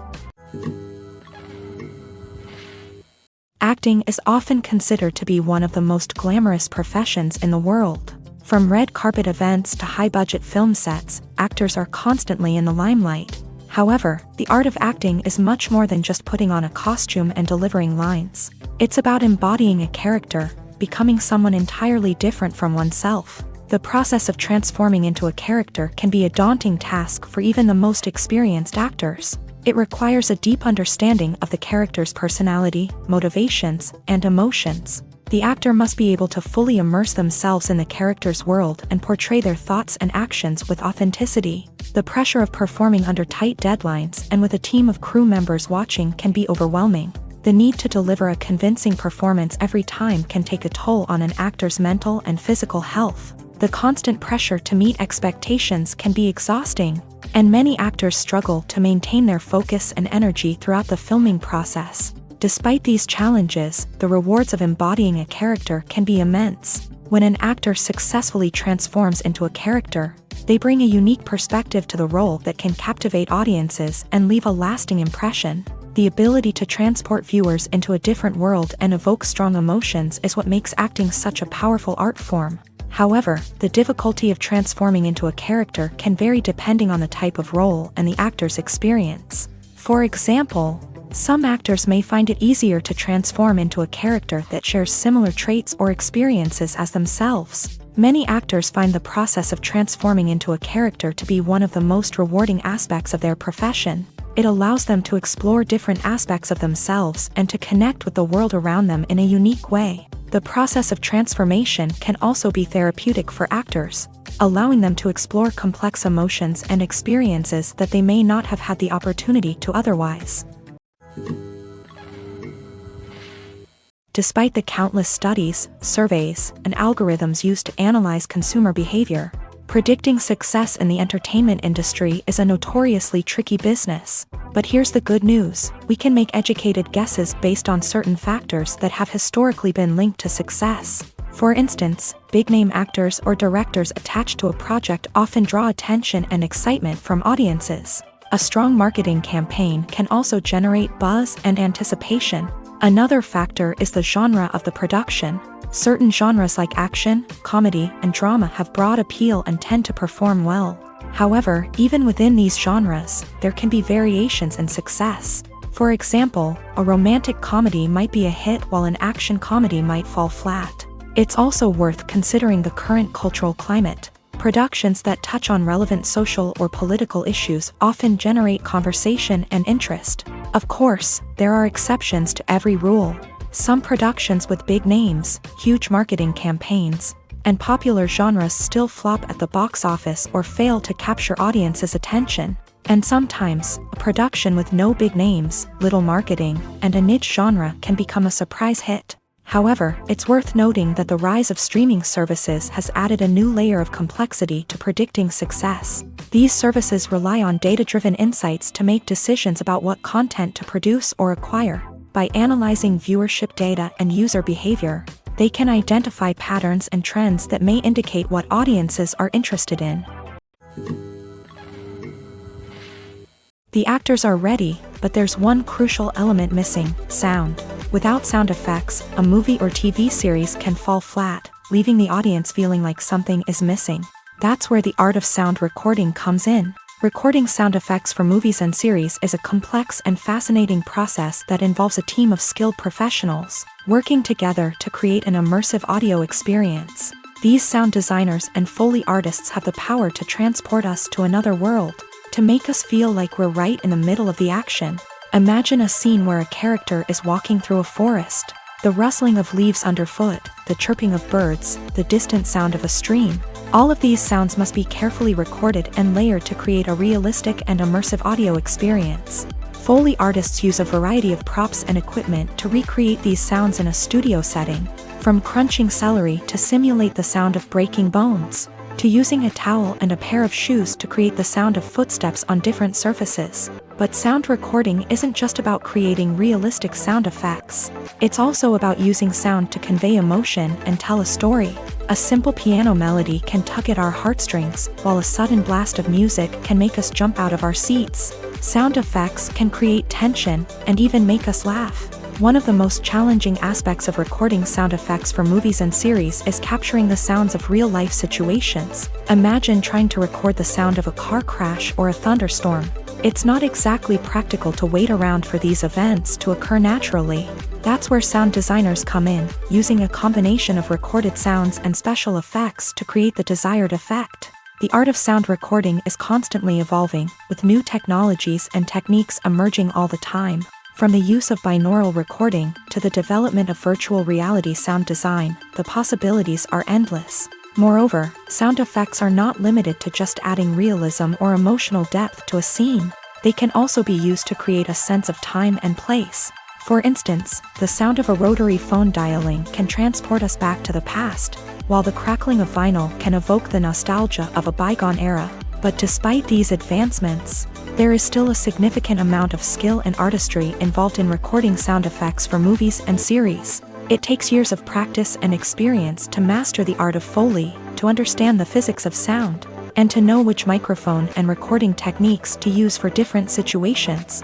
Acting is often considered to be one of the most glamorous professions in the world. From red carpet events to high-budget film sets, actors are constantly in the limelight. However, the art of acting is much more than just putting on a costume and delivering lines. It's about embodying a character, becoming someone entirely different from oneself. The process of transforming into a character can be a daunting task for even the most experienced actors. It requires a deep understanding of the character's personality, motivations, and emotions. The actor must be able to fully immerse themselves in the character's world and portray their thoughts and actions with authenticity. The pressure of performing under tight deadlines and with a team of crew members watching can be overwhelming. The need to deliver a convincing performance every time can take a toll on an actor's mental and physical health. The constant pressure to meet expectations can be exhausting, and many actors struggle to maintain their focus and energy throughout the filming process. Despite these challenges, the rewards of embodying a character can be immense. When an actor successfully transforms into a character, they bring a unique perspective to the role that can captivate audiences and leave a lasting impression. The ability to transport viewers into a different world and evoke strong emotions is what makes acting such a powerful art form. However, the difficulty of transforming into a character can vary depending on the type of role and the actor's experience. For example, some actors may find it easier to transform into a character that shares similar traits or experiences as themselves. Many actors find the process of transforming into a character to be one of the most rewarding aspects of their profession. It allows them to explore different aspects of themselves and to connect with the world around them in a unique way. The process of transformation can also be therapeutic for actors, allowing them to explore complex emotions and experiences that they may not have had the opportunity to otherwise. Despite the countless studies, surveys, and algorithms used to analyze consumer behavior, predicting success in the entertainment industry is a notoriously tricky business. But here's the good news: we can make educated guesses based on certain factors that have historically been linked to success. For instance, big-name actors or directors attached to a project often draw attention and excitement from audiences. A strong marketing campaign can also generate buzz and anticipation. Another factor is the genre of the production. Certain genres like action, comedy, and drama have broad appeal and tend to perform well. However, even within these genres, there can be variations in success. For example, a romantic comedy might be a hit while an action comedy might fall flat. It's also worth considering the current cultural climate. Productions that touch on relevant social or political issues often generate conversation and interest. Of course, there are exceptions to every rule. Some productions with big names, huge marketing campaigns, and popular genres still flop at the box office or fail to capture audiences' attention. And sometimes, a production with no big names, little marketing, and a niche genre can become a surprise hit. However, it's worth noting that the rise of streaming services has added a new layer of complexity to predicting success. These services rely on data-driven insights to make decisions about what content to produce or acquire. By analyzing viewership data and user behavior, they can identify patterns and trends that may indicate what audiences are interested in. The actors are ready, but there's one crucial element missing: sound. Without sound effects, a movie or TV series can fall flat, leaving the audience feeling like something is missing. That's where the art of sound recording comes in. Recording sound effects for movies and series is a complex and fascinating process that involves a team of skilled professionals working together to create an immersive audio experience. These sound designers and Foley artists have the power to transport us to another world, to make us feel like we're right in the middle of the action. Imagine a scene where a character is walking through a forest. The rustling of leaves underfoot, the chirping of birds, the distant sound of a stream. All of these sounds must be carefully recorded and layered to create a realistic and immersive audio experience. Foley artists use a variety of props and equipment to recreate these sounds in a studio setting, from crunching celery to simulate the sound of breaking bones, to using a towel and a pair of shoes to create the sound of footsteps on different surfaces. But sound recording isn't just about creating realistic sound effects. It's also about using sound to convey emotion and tell a story. A simple piano melody can tug at our heartstrings, while a sudden blast of music can make us jump out of our seats. Sound effects can create tension and even make us laugh. One of the most challenging aspects of recording sound effects for movies and series is capturing the sounds of real-life situations. Imagine trying to record the sound of a car crash or a thunderstorm. It's not exactly practical to wait around for these events to occur naturally. That's where sound designers come in, using a combination of recorded sounds and special effects to create the desired effect. The art of sound recording is constantly evolving, with new technologies and techniques emerging all the time. From the use of binaural recording to the development of virtual reality sound design, the possibilities are endless. Moreover, sound effects are not limited to just adding realism or emotional depth to a scene. They can also be used to create a sense of time and place. For instance, the sound of a rotary phone dialing can transport us back to the past, while the crackling of vinyl can evoke the nostalgia of a bygone era. But despite these advancements, there is still a significant amount of skill and artistry involved in recording sound effects for movies and series. It takes years of practice and experience to master the art of Foley, to understand the physics of sound, and to know which microphone and recording techniques to use for different situations.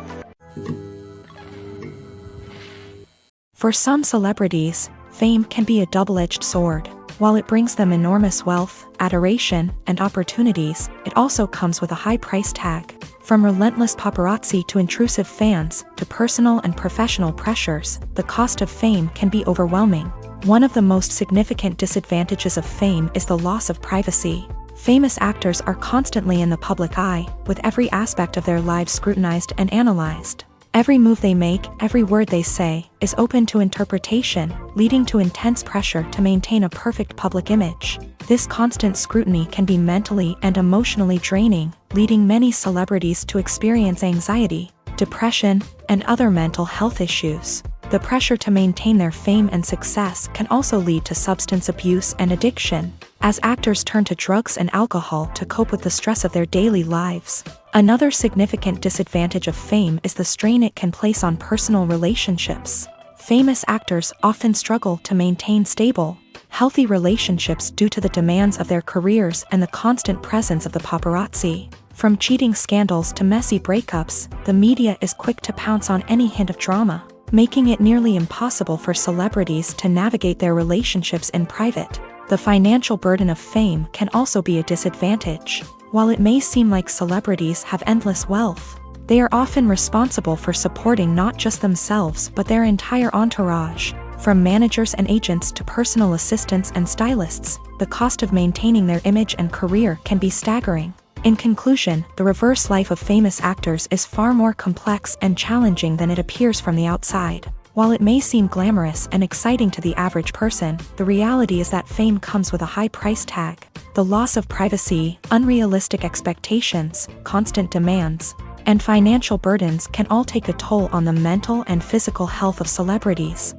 For some celebrities, fame can be a double-edged sword. While it brings them enormous wealth, adoration, and opportunities, it also comes with a high price tag. From relentless paparazzi to intrusive fans, to personal and professional pressures, the cost of fame can be overwhelming. One of the most significant disadvantages of fame is the loss of privacy. Famous actors are constantly in the public eye, with every aspect of their lives scrutinized and analyzed. Every move they make, every word they say, is open to interpretation, leading to intense pressure to maintain a perfect public image. This constant scrutiny can be mentally and emotionally draining, leading many celebrities to experience anxiety, depression, and other mental health issues. The pressure to maintain their fame and success can also lead to substance abuse and addiction, as actors turn to drugs and alcohol to cope with the stress of their daily lives. Another significant disadvantage of fame is the strain it can place on personal relationships. Famous actors often struggle to maintain stable, healthy relationships due to the demands of their careers and the constant presence of the paparazzi. From cheating scandals to messy breakups, the media is quick to pounce on any hint of drama, making it nearly impossible for celebrities to navigate their relationships in private. The financial burden of fame can also be a disadvantage. While it may seem like celebrities have endless wealth, they are often responsible for supporting not just themselves but their entire entourage. From managers and agents to personal assistants and stylists, the cost of maintaining their image and career can be staggering. In conclusion, the reverse life of famous actors is far more complex and challenging than it appears from the outside. While it may seem glamorous and exciting to the average person, the reality is that fame comes with a high price tag. The loss of privacy, unrealistic expectations, constant demands, and financial burdens can all take a toll on the mental and physical health of celebrities.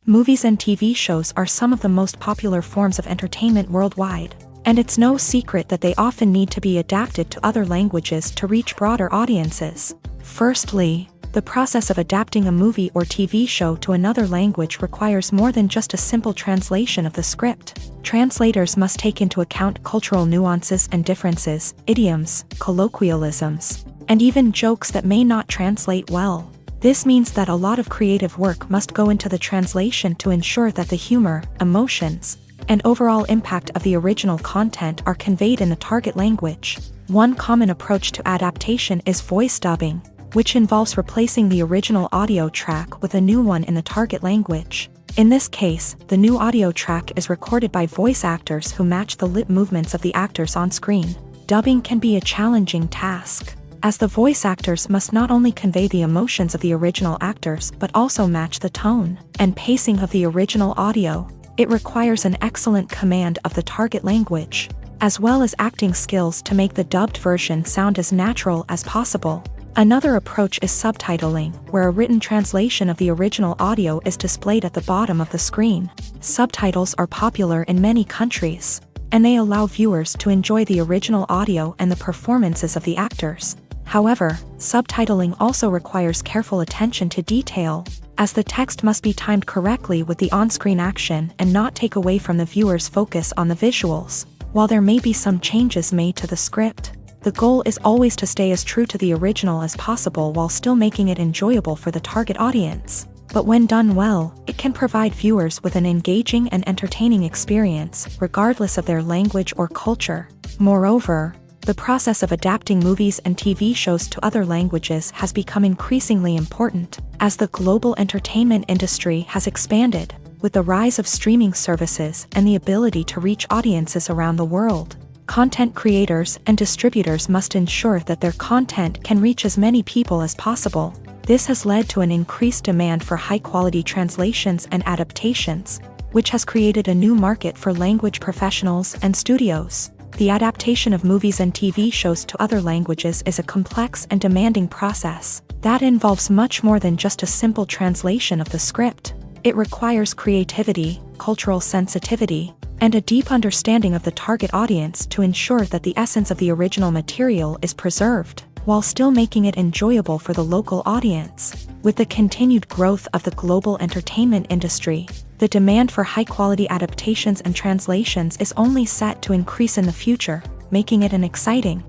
Movies and TV shows are some of the most popular forms of entertainment worldwide, and it's no secret that they often need to be adapted to other languages to reach broader audiences. Firstly, the process of adapting a movie or TV show to another language requires more than just a simple translation of the script. Translators must take into account cultural nuances and differences, idioms, colloquialisms, and even jokes that may not translate well. This means that a lot of creative work must go into the translation to ensure that the humor, emotions, and overall impact of the original content are conveyed in the target language. One common approach to adaptation is voice dubbing, which involves replacing the original audio track with a new one in the target language. In this case, the new audio track is recorded by voice actors who match the lip movements of the actors on screen. Dubbing can be a challenging task, as the voice actors must not only convey the emotions of the original actors but also match the tone and pacing of the original audio. It requires an excellent command of the target language, as well as acting skills to make the dubbed version sound as natural as possible. Another approach is subtitling, where a written translation of the original audio is displayed at the bottom of the screen. Subtitles are popular in many countries, and they allow viewers to enjoy the original audio and the performances of the actors. However, subtitling also requires careful attention to detail, as the text must be timed correctly with the on-screen action and not take away from the viewer's focus on the visuals. While there may be some changes made to the script, the goal is always to stay as true to the original as possible while still making it enjoyable for the target audience. But when done well, it can provide viewers with an engaging and entertaining experience, regardless of their language or culture. Moreover, the process of adapting movies and TV shows to other languages has become increasingly important, as the global entertainment industry has expanded, with the rise of streaming services and the ability to reach audiences around the world. Content creators and distributors must ensure that their content can reach as many people as possible. This has led to an increased demand for high-quality translations and adaptations, which has created a new market for language professionals and studios. The adaptation of movies and TV shows to other languages is a complex and demanding process that involves much more than just a simple translation of the script. It requires creativity, cultural sensitivity, and a deep understanding of the target audience to ensure that the essence of the original material is preserved, while still making it enjoyable for the local audience. With the continued growth of the global entertainment industry, the demand for high-quality adaptations and translations is only set to increase in the future, making it an exciting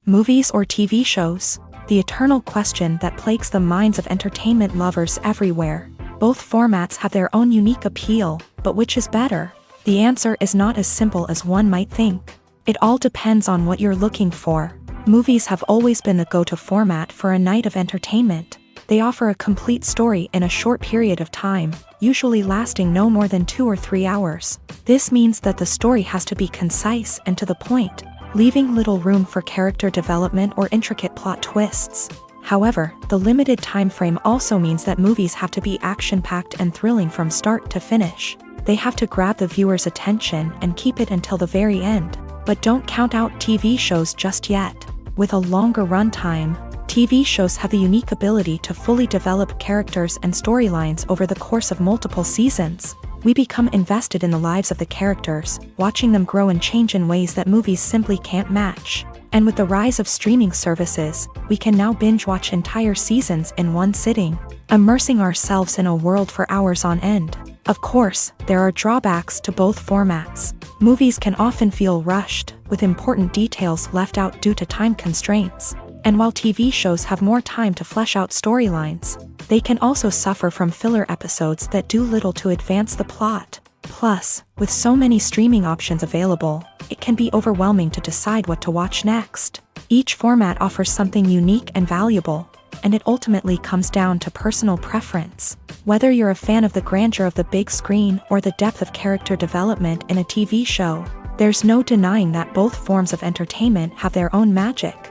movies or TV shows. The eternal question that plagues the minds of entertainment lovers everywhere. Both formats have their own unique appeal, but which is better? The answer is not as simple as one might think. It all depends on what you're looking for. Movies have always been the go-to format for a night of entertainment. They offer a complete story in a short period of time, usually lasting no more than 2 or 3 hours. This means that the story has to be concise and to the point, leaving little room for character development or intricate plot twists. However, the limited time frame also means that movies have to be action-packed and thrilling from start to finish. They have to grab the viewer's attention and keep it until the very end. But don't count out TV shows just yet. With a longer runtime, TV shows have the unique ability to fully develop characters and storylines over the course of multiple seasons. We become invested in the lives of the characters, watching them grow and change in ways that movies simply can't match. And with the rise of streaming services, we can now binge-watch entire seasons in one sitting, immersing ourselves in a world for hours on end. Of course, there are drawbacks to both formats. Movies can often feel rushed, with important details left out due to time constraints. And while TV shows have more time to flesh out storylines, they can also suffer from filler episodes that do little to advance the plot. Plus, with so many streaming options available, it can be overwhelming to decide what to watch next. Each format offers something unique and valuable, and it ultimately comes down to personal preference. Whether you're a fan of the grandeur of the big screen or the depth of character development in a TV show, there's no denying that both forms of entertainment have their own magic.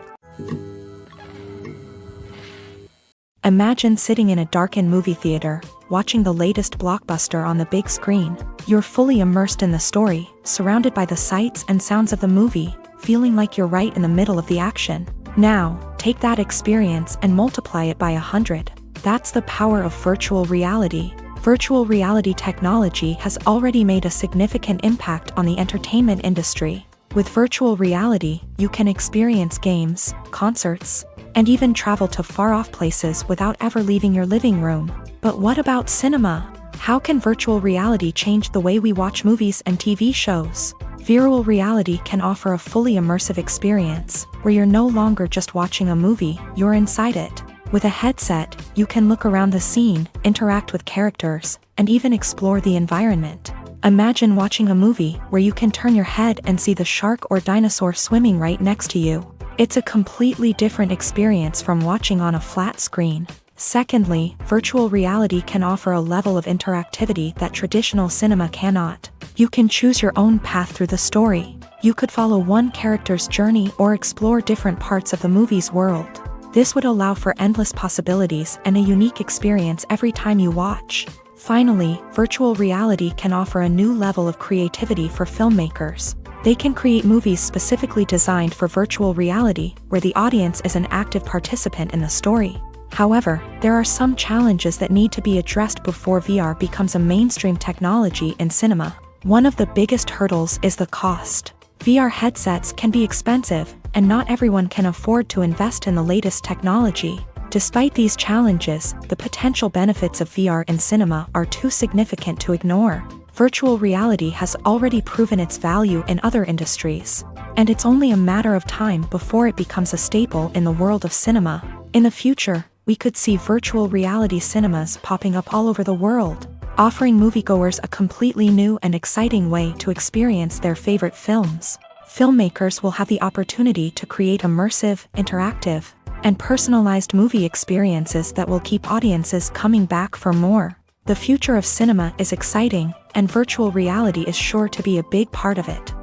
Imagine sitting in a darkened movie theater, watching the latest blockbuster on the big screen. You're fully immersed in the story, surrounded by the sights and sounds of the movie, feeling like you're right in the middle of the action. Now, take that experience and multiply it by 100. That's the power of virtual reality. Virtual reality technology has already made a significant impact on the entertainment industry. With virtual reality, you can experience games, concerts, and even travel to far-off places without ever leaving your living room. But what about cinema? How can virtual reality change the way we watch movies and TV shows? Virtual reality can offer a fully immersive experience, where you're no longer just watching a movie, you're inside it. With a headset, you can look around the scene, interact with characters, and even explore the environment. Imagine watching a movie where you can turn your head and see the shark or dinosaur swimming right next to you. It's a completely different experience from watching on a flat screen. Secondly, virtual reality can offer a level of interactivity that traditional cinema cannot. You can choose your own path through the story. You could follow one character's journey or explore different parts of the movie's world. This would allow for endless possibilities and a unique experience every time you watch. Finally, virtual reality can offer a new level of creativity for filmmakers. They can create movies specifically designed for virtual reality, where the audience is an active participant in the story. However, there are some challenges that need to be addressed before VR becomes a mainstream technology in cinema. One of the biggest hurdles is the cost. VR headsets can be expensive, and not everyone can afford to invest in the latest technology. Despite these challenges, the potential benefits of VR in cinema are too significant to ignore. Virtual reality has already proven its value in other industries, and it's only a matter of time before it becomes a staple in the world of cinema. In the future, we could see virtual reality cinemas popping up all over the world, offering moviegoers a completely new and exciting way to experience their favorite films. Filmmakers will have the opportunity to create immersive, interactive, and personalized movie experiences that will keep audiences coming back for more. The future of cinema is exciting, and virtual reality is sure to be a big part of it.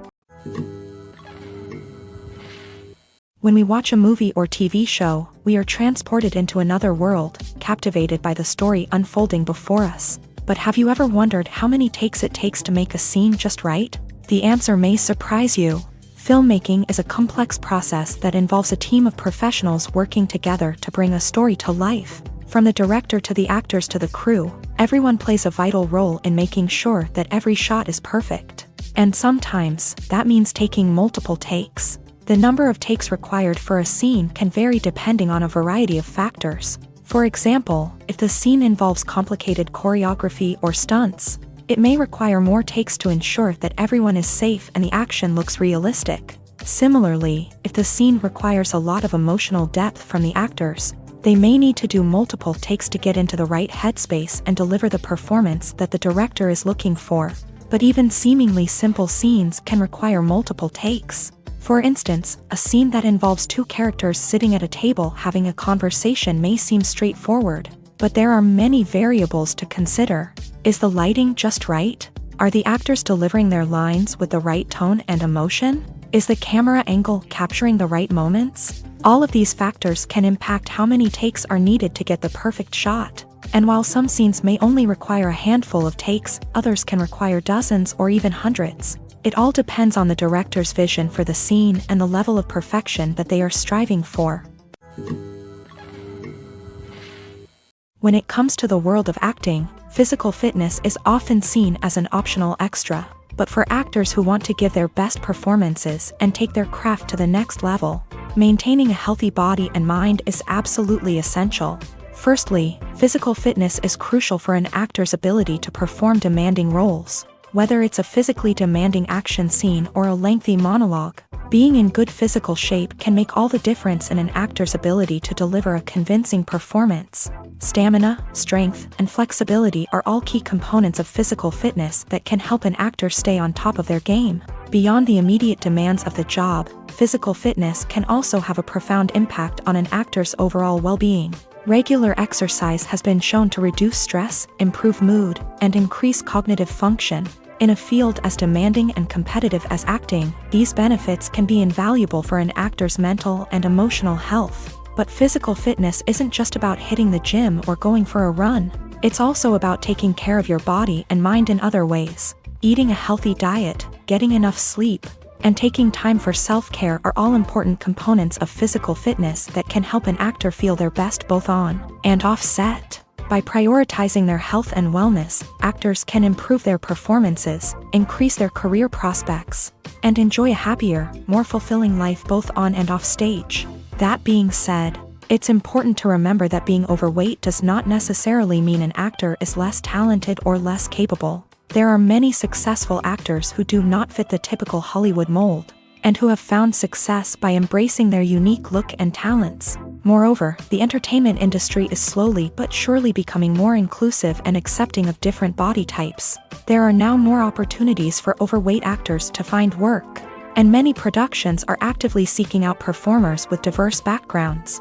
When we watch a movie or TV show, we are transported into another world, captivated by the story unfolding before us. But have you ever wondered how many takes it takes to make a scene just right? The answer may surprise you. Filmmaking is a complex process that involves a team of professionals working together to bring a story to life. From the director to the actors to the crew, everyone plays a vital role in making sure that every shot is perfect. And sometimes, that means taking multiple takes. The number of takes required for a scene can vary depending on a variety of factors. For example, if the scene involves complicated choreography or stunts, it may require more takes to ensure that everyone is safe and the action looks realistic. Similarly, if the scene requires a lot of emotional depth from the actors, they may need to do multiple takes to get into the right headspace and deliver the performance that the director is looking for. But even seemingly simple scenes can require multiple takes. For instance, a scene that involves two characters sitting at a table having a conversation may seem straightforward, but there are many variables to consider. Is the lighting just right? Are the actors delivering their lines with the right tone and emotion? Is the camera angle capturing the right moments? All of these factors can impact how many takes are needed to get the perfect shot. And while some scenes may only require a handful of takes, others can require dozens or even hundreds. It all depends on the director's vision for the scene and the level of perfection that they are striving for. When it comes to the world of acting, physical fitness is often seen as an optional extra. But for actors who want to give their best performances and take their craft to the next level, maintaining a healthy body and mind is absolutely essential. Firstly, physical fitness is crucial for an actor's ability to perform demanding roles. Whether it's a physically demanding action scene or a lengthy monologue, being in good physical shape can make all the difference in an actor's ability to deliver a convincing performance. Stamina, strength, and flexibility are all key components of physical fitness that can help an actor stay on top of their game. Beyond the immediate demands of the job, physical fitness can also have a profound impact on an actor's overall well-being. Regular exercise has been shown to reduce stress, improve mood, and increase cognitive function. In a field as demanding and competitive as acting, these benefits can be invaluable for an actor's mental and emotional health. But physical fitness isn't just about hitting the gym or going for a run. It's also about taking care of your body and mind in other ways. Eating a healthy diet, getting enough sleep, and taking time for self-care are all important components of physical fitness that can help an actor feel their best both on and off set. By prioritizing their health and wellness, actors can improve their performances, increase their career prospects, and enjoy a happier, more fulfilling life both on and off stage. That being said, it's important to remember that being overweight does not necessarily mean an actor is less talented or less capable. There are many successful actors who do not fit the typical Hollywood mold, and who have found success by embracing their unique look and talents. Moreover, the entertainment industry is slowly but surely becoming more inclusive and accepting of different body types. There are now more opportunities for overweight actors to find work, and many productions are actively seeking out performers with diverse backgrounds.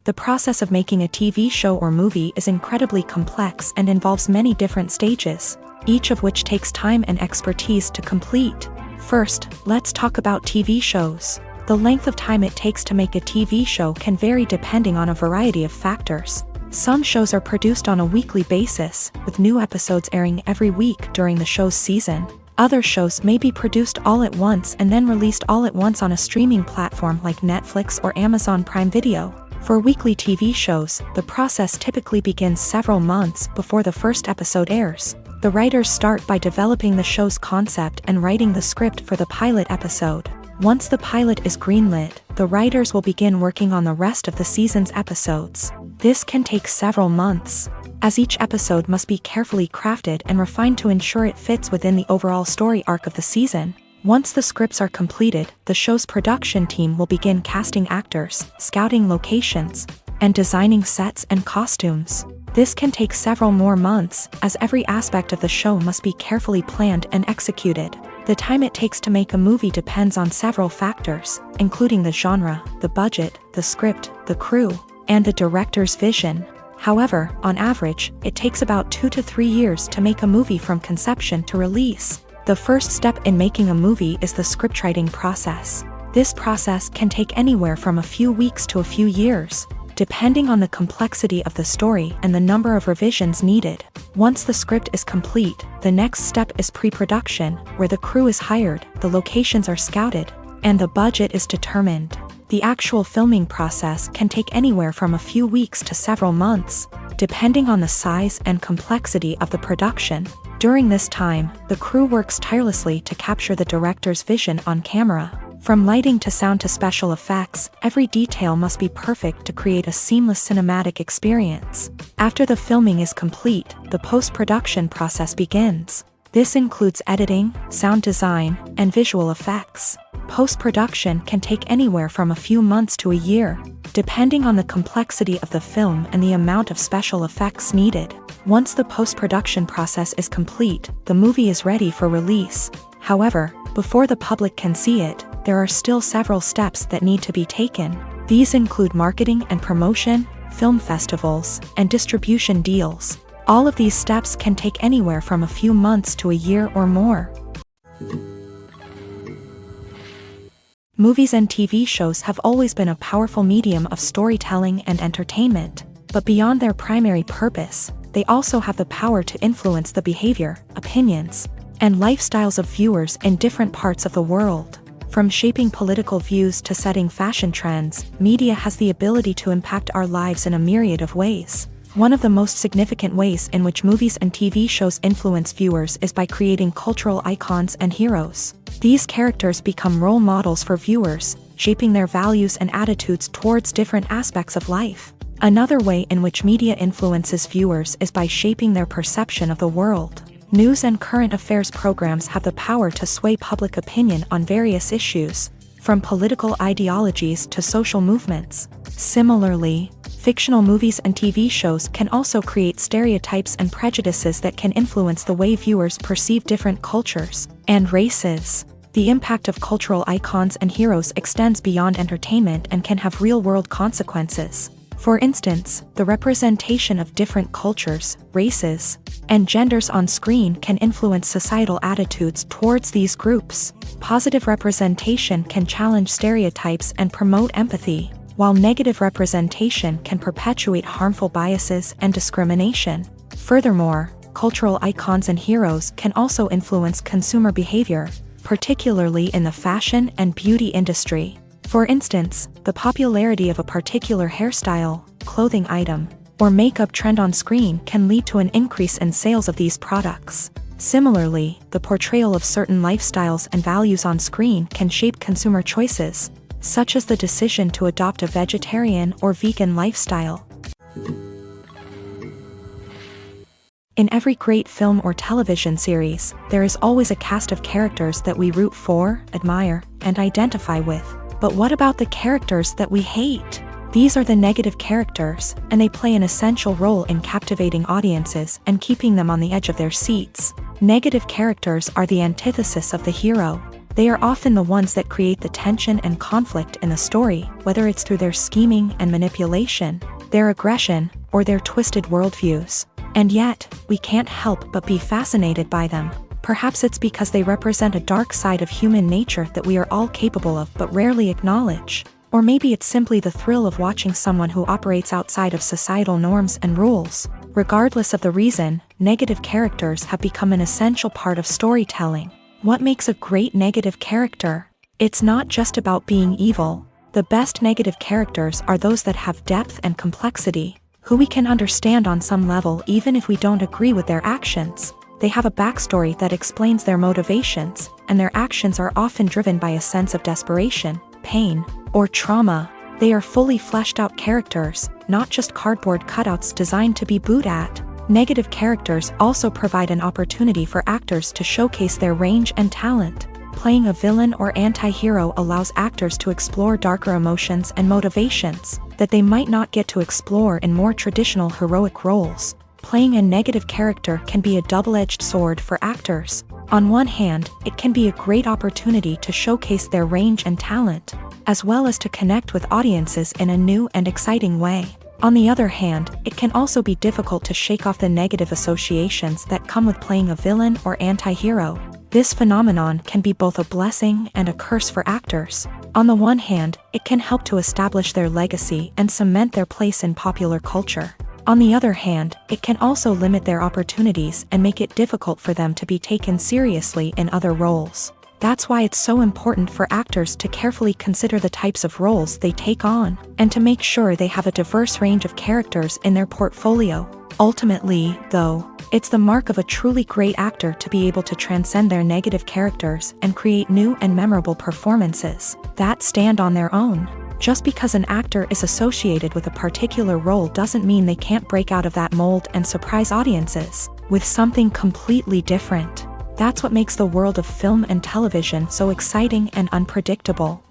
The process of making a TV show or movie is incredibly complex and involves many different stages, each of which takes time and expertise to complete. First, let's talk about TV shows. The length of time it takes to make a TV show can vary depending on a variety of factors. Some shows are produced on a weekly basis, with new episodes airing every week during the show's season. Other shows may be produced all at once and then released all at once on a streaming platform like Netflix or Amazon Prime Video. For weekly TV shows, the process typically begins several months before the first episode airs. The writers start by developing the show's concept and writing the script for the pilot episode. Once the pilot is greenlit, the writers will begin working on the rest of the season's episodes. This can take several months, as each episode must be carefully crafted and refined to ensure it fits within the overall story arc of the season. Once the scripts are completed, the show's production team will begin casting actors, scouting locations, and designing sets and costumes. This can take several more months, as every aspect of the show must be carefully planned and executed. The time it takes to make a movie depends on several factors, including the genre, the budget, the script, the crew, and the director's vision. However, on average, it takes about 2 to 3 years to make a movie from conception to release. The first step in making a movie is the scriptwriting process. This process can take anywhere from a few weeks to a few years, depending on the complexity of the story and the number of revisions needed. Once the script is complete, the next step is pre-production, where the crew is hired, the locations are scouted, and the budget is determined. The actual filming process can take anywhere from a few weeks to several months, depending on the size and complexity of the production. During this time, the crew works tirelessly to capture the director's vision on camera. From lighting to sound to special effects, every detail must be perfect to create a seamless cinematic experience. After the filming is complete, the post-production process begins. This includes editing, sound design, and visual effects. Post-production can take anywhere from a few months to a year, depending on the complexity of the film and the amount of special effects needed. Once the post-production process is complete, the movie is ready for release. However, before the public can see it, there are still several steps that need to be taken. These include marketing and promotion, film festivals, and distribution deals. All of these steps can take anywhere from a few months to a year or more. Movies and TV shows have always been a powerful medium of storytelling and entertainment, but beyond their primary purpose, they also have the power to influence the behavior, opinions, and lifestyles of viewers in different parts of the world. From shaping political views to setting fashion trends, media has the ability to impact our lives in a myriad of ways. One of the most significant ways in which movies and TV shows influence viewers is by creating cultural icons and heroes. These characters become role models for viewers, shaping their values and attitudes towards different aspects of life. Another way in which media influences viewers is by shaping their perception of the world. News and current affairs programs have the power to sway public opinion on various issues, from political ideologies to social movements. Similarly, fictional movies and TV shows can also create stereotypes and prejudices that can influence the way viewers perceive different cultures and races. The impact of cultural icons and heroes extends beyond entertainment and can have real-world consequences. For instance, the representation of different cultures, races, and genders on screen can influence societal attitudes towards these groups. Positive representation can challenge stereotypes and promote empathy, while negative representation can perpetuate harmful biases and discrimination. Furthermore, cultural icons and heroes can also influence consumer behavior, particularly in the fashion and beauty industry. For instance, the popularity of a particular hairstyle, clothing item, or makeup trend on screen can lead to an increase in sales of these products. Similarly, the portrayal of certain lifestyles and values on screen can shape consumer choices, such as the decision to adopt a vegetarian or vegan lifestyle. In every great film or television series, there is always a cast of characters that we root for, admire, and identify with. But what about the characters that we hate? These are the negative characters, and they play an essential role in captivating audiences and keeping them on the edge of their seats. Negative characters are the antithesis of the hero. They are often the ones that create the tension and conflict in the story, whether it's through their scheming and manipulation, their aggression, or their twisted worldviews. And yet, we can't help but be fascinated by them. Perhaps it's because they represent a dark side of human nature that we are all capable of but rarely acknowledge. Or maybe it's simply the thrill of watching someone who operates outside of societal norms and rules. Regardless of the reason, negative characters have become an essential part of storytelling. What makes a great negative character? It's not just about being evil. The best negative characters are those that have depth and complexity, who we can understand on some level even if we don't agree with their actions. They have a backstory that explains their motivations, and their actions are often driven by a sense of desperation, pain, or trauma. They are fully fleshed out characters, not just cardboard cutouts designed to be booed at. Negative characters also provide an opportunity for actors to showcase their range and talent. Playing a villain or anti-hero allows actors to explore darker emotions and motivations that they might not get to explore in more traditional heroic roles. Playing a negative character can be a double-edged sword for actors. On one hand, it can be a great opportunity to showcase their range and talent, as well as to connect with audiences in a new and exciting way. On the other hand, it can also be difficult to shake off the negative associations that come with playing a villain or anti-hero. This phenomenon can be both a blessing and a curse for actors. On the one hand, it can help to establish their legacy and cement their place in popular culture. On the other hand, it can also limit their opportunities and make it difficult for them to be taken seriously in other roles. That's why it's so important for actors to carefully consider the types of roles they take on, and to make sure they have a diverse range of characters in their portfolio. Ultimately, though, it's the mark of a truly great actor to be able to transcend their negative characters and create new and memorable performances that stand on their own. Just because an actor is associated with a particular role doesn't mean they can't break out of that mold and surprise audiences with something completely different. That's what makes the world of film and television so exciting and unpredictable.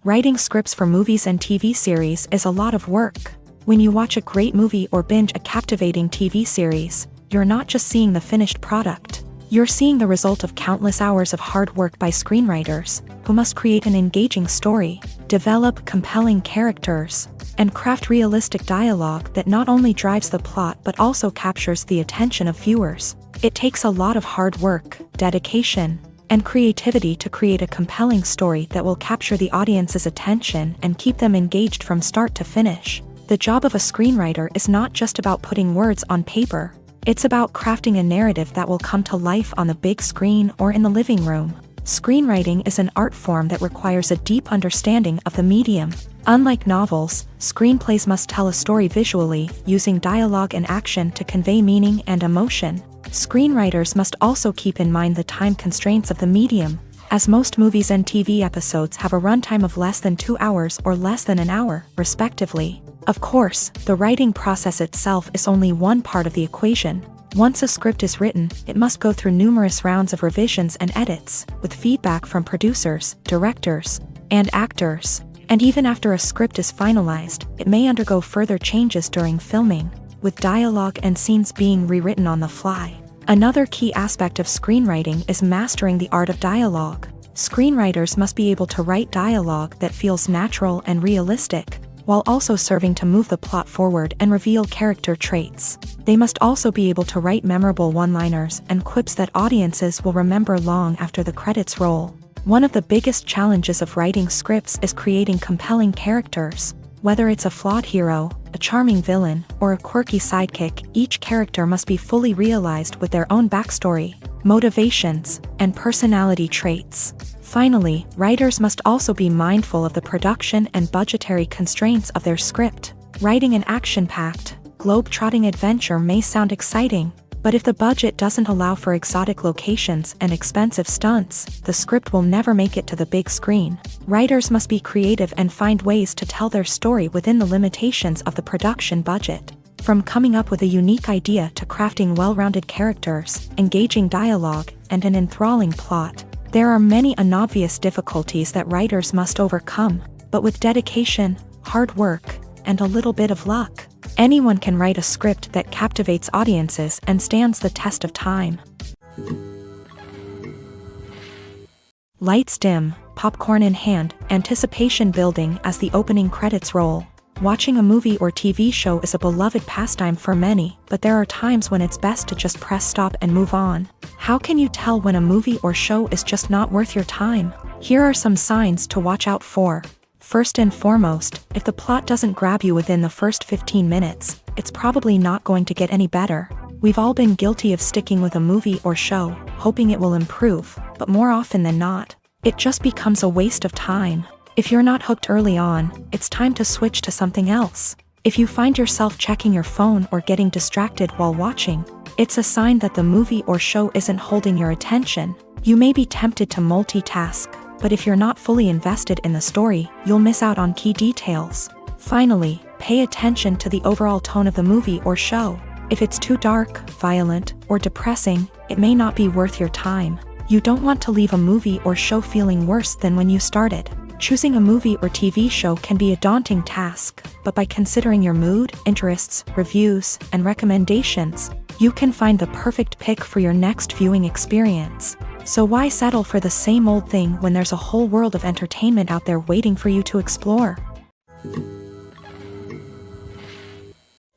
Writing scripts for movies and TV series is a lot of work. When you watch a great movie or binge a captivating TV series, you're not just seeing the finished product. You're seeing the result of countless hours of hard work by screenwriters, who must create an engaging story, develop compelling characters, and craft realistic dialogue that not only drives the plot but also captures the attention of viewers. It takes a lot of hard work, dedication, and creativity to create a compelling story that will capture the audience's attention and keep them engaged from start to finish. The job of a screenwriter is not just about putting words on paper. It's about crafting a narrative that will come to life on the big screen or in the living room. Screenwriting is an art form that requires a deep understanding of the medium. Unlike novels, screenplays must tell a story visually, using dialogue and action to convey meaning and emotion. Screenwriters must also keep in mind the time constraints of the medium, as most movies and TV episodes have a runtime of less than 2 hours or less than an hour, respectively. Of course, the writing process itself is only one part of the equation. Once a script is written, it must go through numerous rounds of revisions and edits, with feedback from producers, directors, and actors. And even after a script is finalized, it may undergo further changes during filming, with dialogue and scenes being rewritten on the fly. Another key aspect of screenwriting is mastering the art of dialogue. Screenwriters must be able to write dialogue that feels natural and realistic, while also serving to move the plot forward and reveal character traits. They must also be able to write memorable one-liners and quips that audiences will remember long after the credits roll. One of the biggest challenges of writing scripts is creating compelling characters. Whether it's a flawed hero, a charming villain, or a quirky sidekick, each character must be fully realized with their own backstory, motivations, and personality traits. Finally, writers must also be mindful of the production and budgetary constraints of their script. Writing an action-packed, globe-trotting adventure may sound exciting, but if the budget doesn't allow for exotic locations and expensive stunts, the script will never make it to the big screen. Writers must be creative and find ways to tell their story within the limitations of the production budget. From coming up with a unique idea to crafting well-rounded characters, engaging dialogue, and an enthralling plot, there are many unobvious difficulties that writers must overcome, but with dedication, hard work, and a little bit of luck, anyone can write a script that captivates audiences and stands the test of time. Lights dim, popcorn in hand, anticipation building as the opening credits roll. Watching a movie or TV show is a beloved pastime for many, but there are times when it's best to just press stop and move on. How can you tell when a movie or show is just not worth your time? Here are some signs to watch out for. First and foremost, if the plot doesn't grab you within the first 15 minutes, it's probably not going to get any better. We've all been guilty of sticking with a movie or show, hoping it will improve, but more often than not, it just becomes a waste of time. If you're not hooked early on, it's time to switch to something else. If you find yourself checking your phone or getting distracted while watching, it's a sign that the movie or show isn't holding your attention. You may be tempted to multitask, but if you're not fully invested in the story, you'll miss out on key details. Finally, pay attention to the overall tone of the movie or show. If it's too dark, violent, or depressing, it may not be worth your time. You don't want to leave a movie or show feeling worse than when you started. Choosing a movie or TV show can be a daunting task, but by considering your mood, interests, reviews, and recommendations, you can find the perfect pick for your next viewing experience. So why settle for the same old thing when there's a whole world of entertainment out there waiting for you to explore?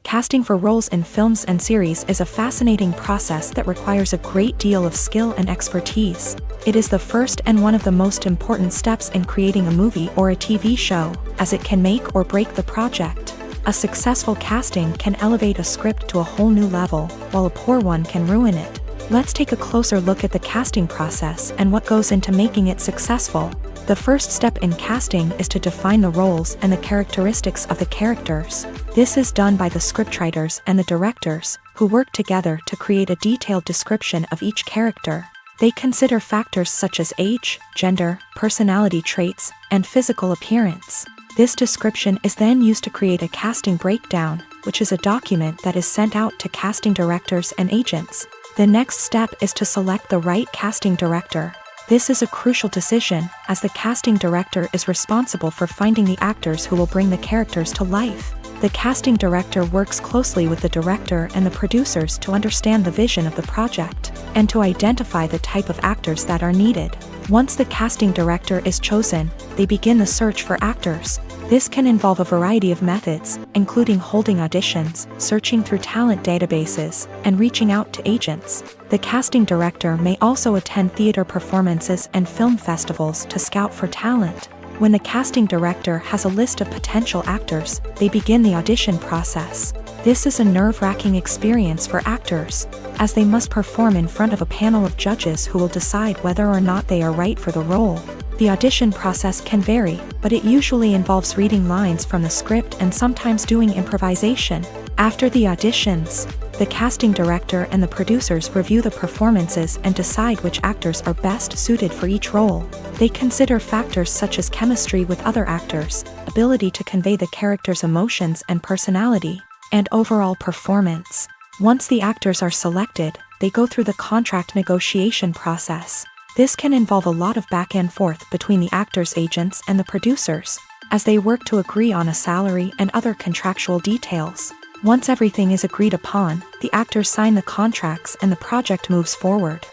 Casting for roles in films and series is a fascinating process that requires a great deal of skill and expertise. It is the first and one of the most important steps in creating a movie or a TV show, as it can make or break the project. A successful casting can elevate a script to a whole new level, while a poor one can ruin it. Let's take a closer look at the casting process and what goes into making it successful. The first step in casting is to define the roles and the characteristics of the characters. This is done by the scriptwriters and the directors, who work together to create a detailed description of each character. They consider factors such as age, gender, personality traits, and physical appearance. This description is then used to create a casting breakdown, which is a document that is sent out to casting directors and agents. The next step is to select the right casting director. This is a crucial decision, as the casting director is responsible for finding the actors who will bring the characters to life. The casting director works closely with the director and the producers to understand the vision of the project, and to identify the type of actors that are needed. Once the casting director is chosen, they begin the search for actors. This can involve a variety of methods, including holding auditions, searching through talent databases, and reaching out to agents. The casting director may also attend theater performances and film festivals to scout for talent. When the casting director has a list of potential actors, they begin the audition process. This is a nerve-wracking experience for actors, as they must perform in front of a panel of judges who will decide whether or not they are right for the role. The audition process can vary, but it usually involves reading lines from the script and sometimes doing improvisation. After the auditions, the casting director and the producers review the performances and decide which actors are best suited for each role. They consider factors such as chemistry with other actors, ability to convey the character's emotions and personality, and overall performance. Once the actors are selected, they go through the contract negotiation process. This can involve a lot of back and forth between the actors' agents and the producers, as they work to agree on a salary and other contractual details. Once everything is agreed upon, the actors sign the contracts and the project moves forward.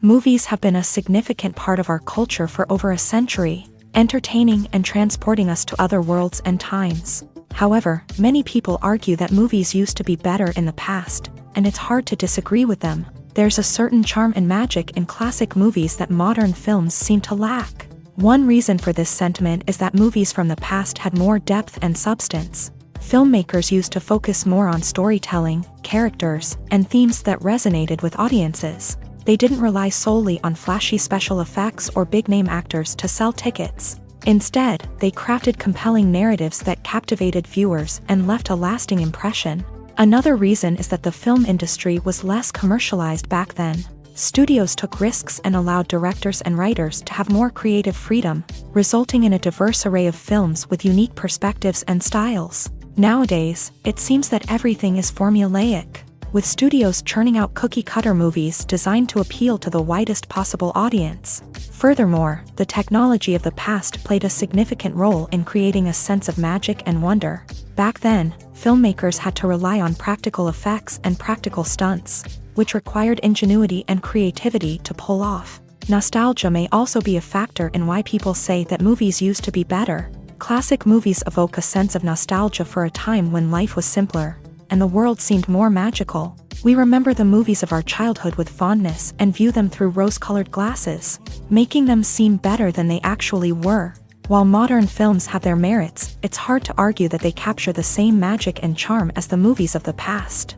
Movies have been a significant part of our culture for over a century, entertaining and transporting us to other worlds and times. However, many people argue that movies used to be better in the past, and it's hard to disagree with them. There's a certain charm and magic in classic movies that modern films seem to lack. One reason for this sentiment is that movies from the past had more depth and substance. Filmmakers used to focus more on storytelling, characters, and themes that resonated with audiences. They didn't rely solely on flashy special effects or big-name actors to sell tickets. Instead, they crafted compelling narratives that captivated viewers and left a lasting impression. Another reason is that the film industry was less commercialized back then. Studios took risks and allowed directors and writers to have more creative freedom, resulting in a diverse array of films with unique perspectives and styles. Nowadays, it seems that everything is formulaic, with studios churning out cookie-cutter movies designed to appeal to the widest possible audience. Furthermore, the technology of the past played a significant role in creating a sense of magic and wonder. Back then, filmmakers had to rely on practical effects and practical stunts, which required ingenuity and creativity to pull off. Nostalgia may also be a factor in why people say that movies used to be better. Classic movies evoke a sense of nostalgia for a time when life was simpler, and the world seemed more magical. We remember the movies of our childhood with fondness and view them through rose-colored glasses, making them seem better than they actually were. While modern films have their merits, it's hard to argue that they capture the same magic and charm as the movies of the past.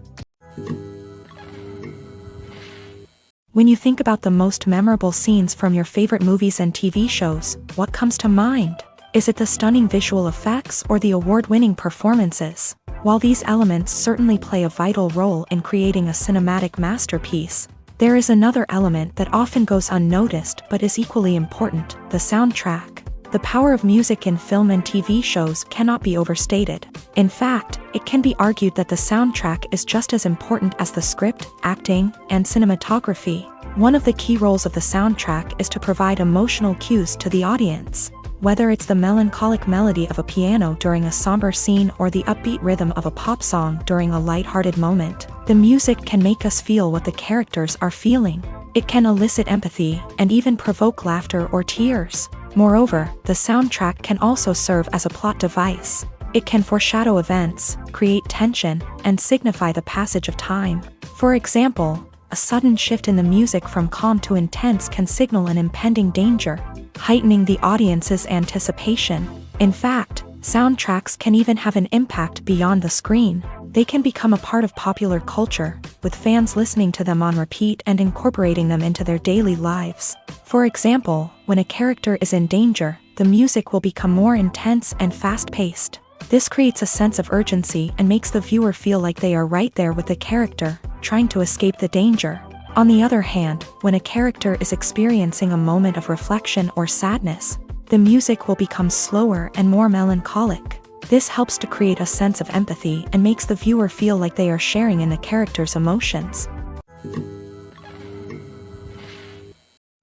When you think about the most memorable scenes from your favorite movies and TV shows, what comes to mind? Is it the stunning visual effects or the award-winning performances? While these elements certainly play a vital role in creating a cinematic masterpiece, there is another element that often goes unnoticed but is equally important: the soundtrack. The power of music in film and TV shows cannot be overstated. In fact, it can be argued that the soundtrack is just as important as the script, acting, and cinematography. One of the key roles of the soundtrack is to provide emotional cues to the audience. Whether it's the melancholic melody of a piano during a somber scene or the upbeat rhythm of a pop song during a lighthearted moment, the music can make us feel what the characters are feeling. It can elicit empathy and even provoke laughter or tears. Moreover, the soundtrack can also serve as a plot device. It can foreshadow events, create tension, and signify the passage of time. For example, a sudden shift in the music from calm to intense can signal an impending danger, heightening the audience's anticipation. In fact, soundtracks can even have an impact beyond the screen. They can become a part of popular culture, with fans listening to them on repeat and incorporating them into their daily lives. For example, when a character is in danger, the music will become more intense and fast-paced. This creates a sense of urgency and makes the viewer feel like they are right there with the character, trying to escape the danger. On the other hand, when a character is experiencing a moment of reflection or sadness, the music will become slower and more melancholic. This helps to create a sense of empathy and makes the viewer feel like they are sharing in the character's emotions.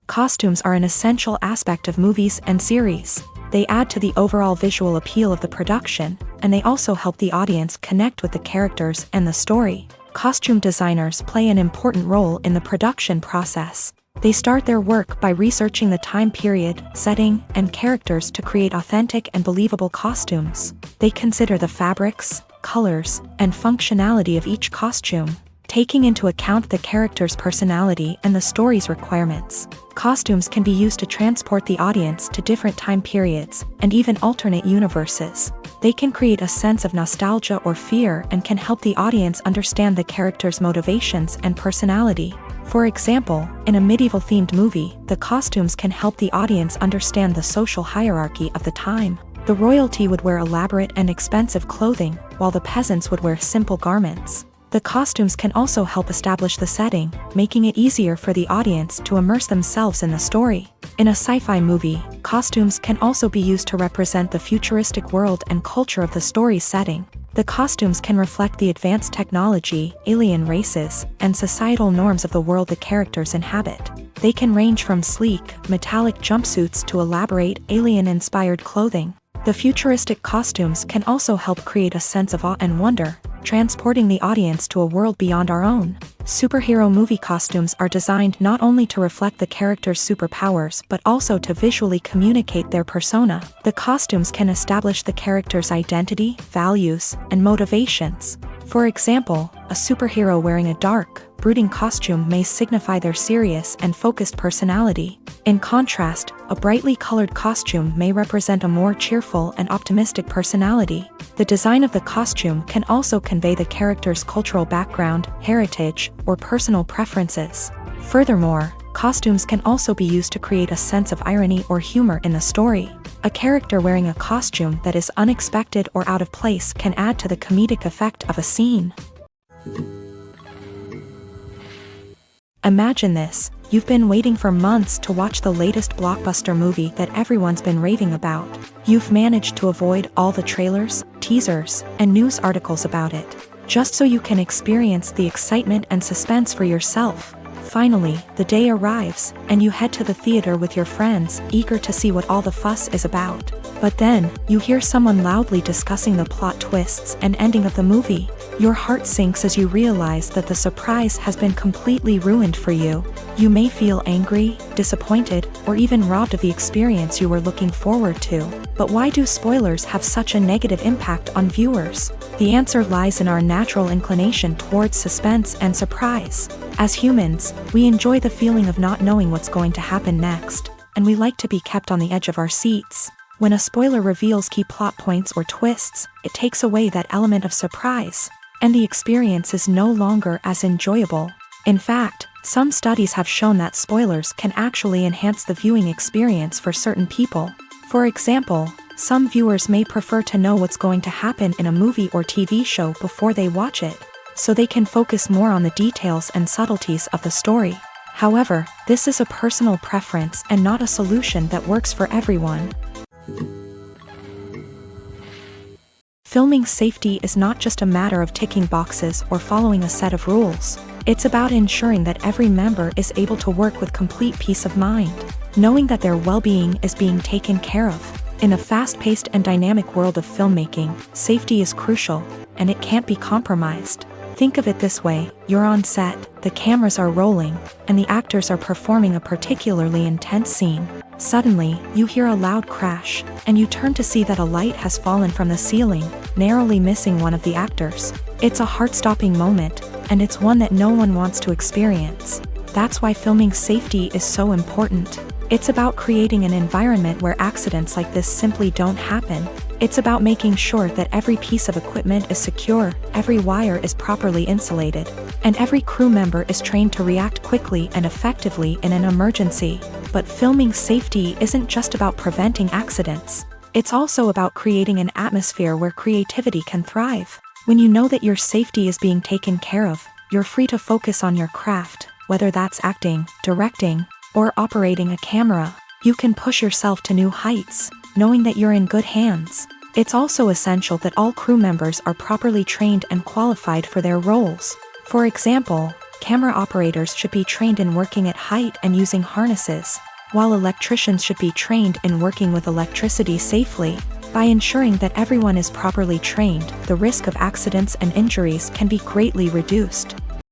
Costumes are an essential aspect of movies and series. They add to the overall visual appeal of the production, and they also help the audience connect with the characters and the story. Costume designers play an important role in the production process. They start their work by researching the time period, setting, and characters to create authentic and believable costumes. They consider the fabrics, colors, and functionality of each costume, taking into account the character's personality and the story's requirements. Costumes can be used to transport the audience to different time periods and even alternate universes. They can create a sense of nostalgia or fear and can help the audience understand the character's motivations and personality. For example, in a medieval-themed movie, the costumes can help the audience understand the social hierarchy of the time. The royalty would wear elaborate and expensive clothing, while the peasants would wear simple garments. The costumes can also help establish the setting, making it easier for the audience to immerse themselves in the story. In a sci-fi movie, costumes can also be used to represent the futuristic world and culture of the story's setting. The costumes can reflect the advanced technology, alien races, and societal norms of the world the characters inhabit. They can range from sleek, metallic jumpsuits to elaborate, alien-inspired clothing. The futuristic costumes can also help create a sense of awe and wonder, transporting the audience to a world beyond our own. Superhero movie costumes are designed not only to reflect the character's superpowers but also to visually communicate their persona. The costumes can establish the character's identity, values, and motivations. For example, a superhero wearing a dark, brooding costume may signify their serious and focused personality. In contrast, a brightly colored costume may represent a more cheerful and optimistic personality. The design of the costume can also convey the character's cultural background, heritage, or personal preferences. Furthermore, costumes can also be used to create a sense of irony or humor in the story. A character wearing a costume that is unexpected or out of place can add to the comedic effect of a scene. Imagine this: you've been waiting for months to watch the latest blockbuster movie that everyone's been raving about. You've managed to avoid all the trailers, teasers, and news articles about it, just so you can experience the excitement and suspense for yourself. Finally, the day arrives, and you head to the theater with your friends, eager to see what all the fuss is about. But then, you hear someone loudly discussing the plot twists and ending of the movie. Your heart sinks as you realize that the surprise has been completely ruined for you. You may feel angry, disappointed, or even robbed of the experience you were looking forward to. But why do spoilers have such a negative impact on viewers? The answer lies in our natural inclination towards suspense and surprise. As humans, we enjoy the feeling of not knowing what's going to happen next, and we like to be kept on the edge of our seats. When a spoiler reveals key plot points or twists, it takes away that element of surprise, and the experience is no longer as enjoyable. In fact, some studies have shown that spoilers can actually enhance the viewing experience for certain people. For example, some viewers may prefer to know what's going to happen in a movie or TV show before they watch it, so they can focus more on the details and subtleties of the story. However, this is a personal preference and not a solution that works for everyone. Filming safety is not just a matter of ticking boxes or following a set of rules. It's about ensuring that every member is able to work with complete peace of mind, knowing that their well-being is being taken care of. In a fast-paced and dynamic world of filmmaking, safety is crucial, and it can't be compromised. Think of it this way: you're on set, the cameras are rolling, and the actors are performing a particularly intense scene. Suddenly, you hear a loud crash, and you turn to see that a light has fallen from the ceiling, narrowly missing one of the actors. It's a heart-stopping moment, and it's one that no one wants to experience. That's why filming safety is so important. It's about creating an environment where accidents like this simply don't happen. It's about making sure that every piece of equipment is secure, every wire is properly insulated, and every crew member is trained to react quickly and effectively in an emergency. But filming safety isn't just about preventing accidents. It's also about creating an atmosphere where creativity can thrive. When you know that your safety is being taken care of, you're free to focus on your craft, whether that's acting, directing, or operating a camera. You can push yourself to new heights, knowing that you're in good hands. It's also essential that all crew members are properly trained and qualified for their roles. For example, camera operators should be trained in working at height and using harnesses. While electricians should be trained in working with electricity safely, by ensuring that everyone is properly trained, the risk of accidents and injuries can be greatly reduced.